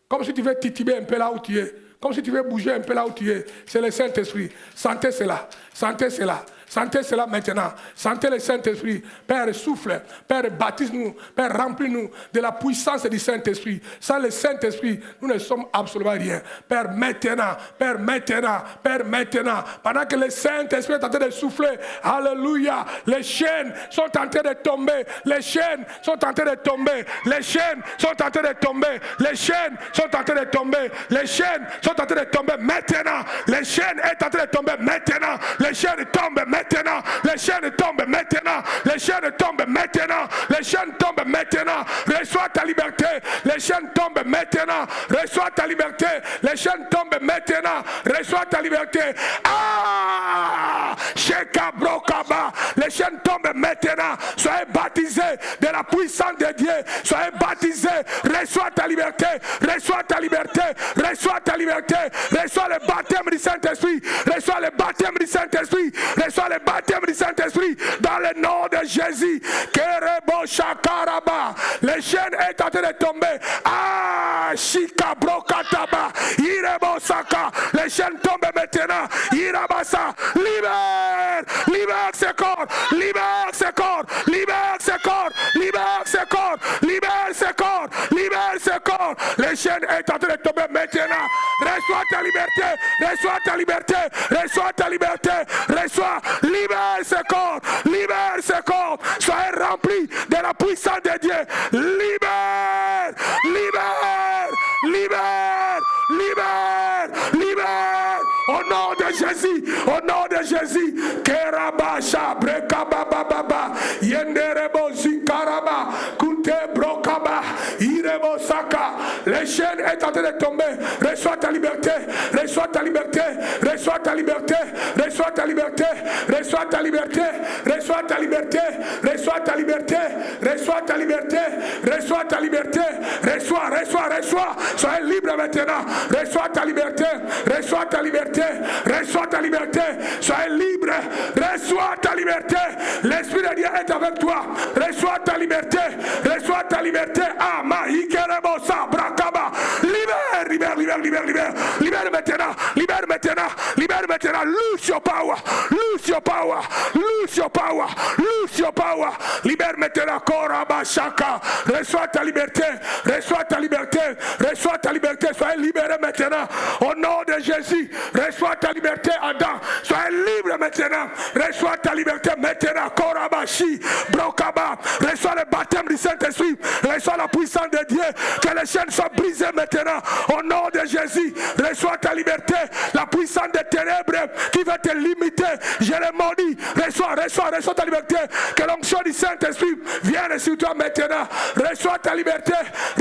Comme si tu veux tituber un peu là où tu es. Comme si tu veux bouger un peu là où tu es. C'est le Saint-Esprit. Sentez cela. Sentez cela. Sentez cela maintenant. Sentez le Saint-Esprit. Père, souffle. Père, baptise-nous. Père, remplis-nous de la puissance du Saint-Esprit. Sans le Saint-Esprit, nous ne sommes absolument rien. Père, maintenant. Père, maintenant. Père, maintenant. Pendant que le Saint-Esprit est en train de souffler. Alléluia. Les chaînes sont en train de tomber. Les chaînes sont en train de tomber. Les chaînes sont en train de tomber. Les chaînes sont en train de tomber. Les chaînes sont en train de tomber maintenant. Les chaînes sont en train de tomber maintenant. Les chaînes tombent maintenant. Les chaînes tombent maintenant. Les chaînes tombent maintenant. Les chaînes tombent maintenant. Reçois ta liberté. Les chaînes tombent maintenant. Reçois ta liberté. Les chaînes tombent maintenant. Reçois ta liberté. Ah! Sheka brokaba. Les chaînes tombent maintenant. Soyez baptisés de la puissance de Dieu. Soyez baptisés. Reçois ta liberté. Reçois ta liberté. Reçois ta liberté. Reçois le baptême du Saint-Esprit. Reçois le baptême du Saint-Esprit. Reçois reçois le baptême du Saint-Esprit dans le nom de Jésus. Kerebo shakaraba. Les chaînes est en train de tomber. Ah, shikabrokataba. Irebo saka. Les chaînes tombent maintenant. Irabasa. Libère. Libère ce corps. Libère ce corps. Libère ce corps. Libère ce corps. Libère ce corps. Libère ce corps. Les chaînes est en train de tomber maintenant. Reçois ta liberté. Reçois ta liberté. Reçois ta liberté. Reçois. Libère ce corps. Libère ce corps. Soyez remplis de la puissance de Dieu. Libère. Libère. Libère. Libère. Libère. Au nom de Jésus. Au nom de Jésus. Kerabasha. Brekabababa. Yenderebo Zinkaraba. Kute Brokaba. Irebo Saka. Les chaînes est en train de tomber. Reçois ta liberté. Reçois ta liberté. Reçois ta liberté. Reçois ta liberté. Reçois ta liberté. Reçois ta liberté. Reçois ta liberté. Reçois ta liberté. Reçois ta liberté. Reçois, reçois, reçois. Soyez libre maintenant. Reçois ta liberté. Reçois ta liberté. Reçois ta liberté. Soyez libre. Reçois ta liberté. L'Esprit de Dieu est avec toi. Reçois ta liberté. Reçois ta liberté. Ah, Maïkerebosa, Brakaba. Libère, libère, libère, libère, libère. Libère maintenant. Libère maintenant. Libère maintenant. Loose your power. Loose your power. Loose your power. Loose your power. Libère maintenant. Koraba Shaka. Reçois ta liberté. Reçois ta liberté. Reçois ta liberté. Soyez libéré maintenant. Au nom de Jésus. Reçois ta liberté, Adam. Soyez libre maintenant. Reçois ta liberté maintenant. Korabashi. Brokaba. Reçois le baptême du Saint-Esprit. Reçois la puissance de Dieu. Que les chaînes soient brisées maintenant. Au nom de Jésus. Reçois ta liberté. La puissance des ténèbres qui va te limiter. Je le maudis. Reçois ta liberté. Que l'onction du Saint-Esprit vienne sur toi maintenant. Reçois ta liberté.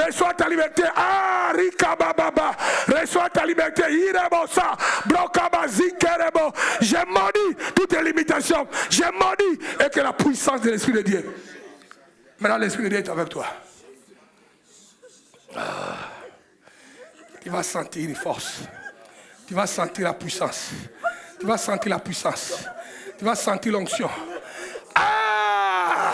Reçois ta liberté. Ah, Rikabababa. Reçois ta liberté. Irebosa. Brokaba Zinkerebo. Je maudis toutes les limitations. Je maudis et que la puissance de l'Esprit de Dieu. Maintenant, l'Esprit de Dieu est avec toi. Tu vas sentir une force. Tu vas sentir la puissance. Tu vas sentir la puissance. Tu vas sentir l'onction. Ah!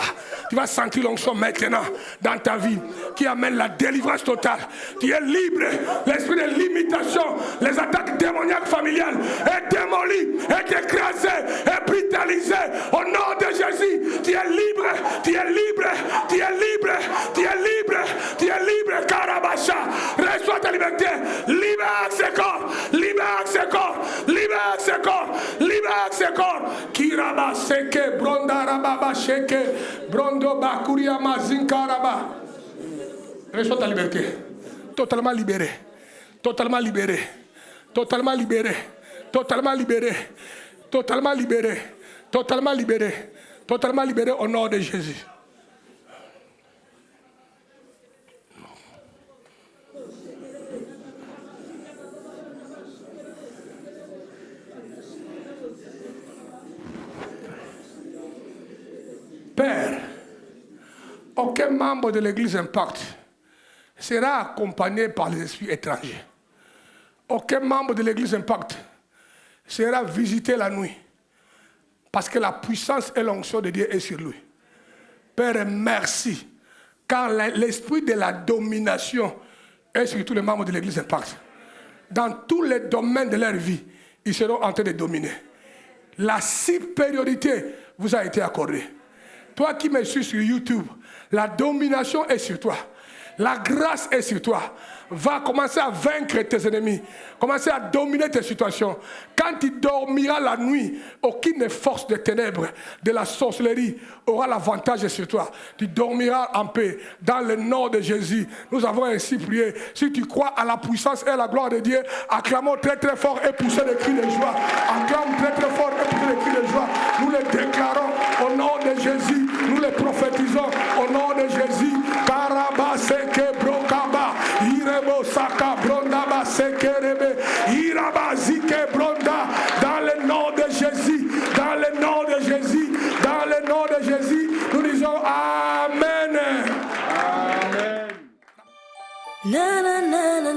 Tu vas sentir l'onction maintenant dans ta vie qui amène la délivrance totale. Tu es libre. L'esprit de limitation, les attaques démoniaques familiales est démoli, est écrasé, est brutalisé. Au nom de Jésus, tu es libre, tu es libre, tu es libre, tu es libre, tu es libre. Karabasha, reçois ta liberté. Libère ce corps, libère ce corps, libère ce corps, libère ce corps. Kiraba seke, bronda rababa sheke, brondo bakuria mazinkaraba. Reçois ta liberté. Totalement libéré. Totalement libéré. Totalement libéré. Totalement libéré. Totalement libéré. Totalement libéré. Totalement libéré au nom de Jésus. Père, aucun membre de l'Église Impact sera accompagné par les esprits étrangers. Aucun membre de l'Église Impact sera visité la nuit parce que la puissance et l'onction de Dieu est sur lui. Père, merci, car l'esprit de la domination est sur tous les membres de l'Église Impact. Dans tous les domaines de leur vie, ils seront en train de dominer. La supériorité vous a été accordée. Toi qui me suis sur YouTube, la domination est sur toi. La grâce est sur toi. Va commencer à vaincre tes ennemis. Commencer à dominer tes situations. Quand tu dormiras la nuit, aucune force de ténèbres, de la sorcellerie aura l'avantage sur toi. Tu dormiras en paix. Dans le nom de Jésus, nous avons ainsi prié. Si tu crois à la puissance et à la gloire de Dieu, acclamons très très fort et poussez des cris de joie. Acclame très très fort et poussez des cris de joie. Nous les déclarons au nom de Jésus. Nous les prophétisons au nom de Jésus. Karaba seke brokaba. Irebo saka bronda ba sekerebe. Iraba zike bronda. Dans le nom de Jésus. Dans le nom de Jésus. Dans le nom de Jésus. Nous disons Amen. Amen. Na na na na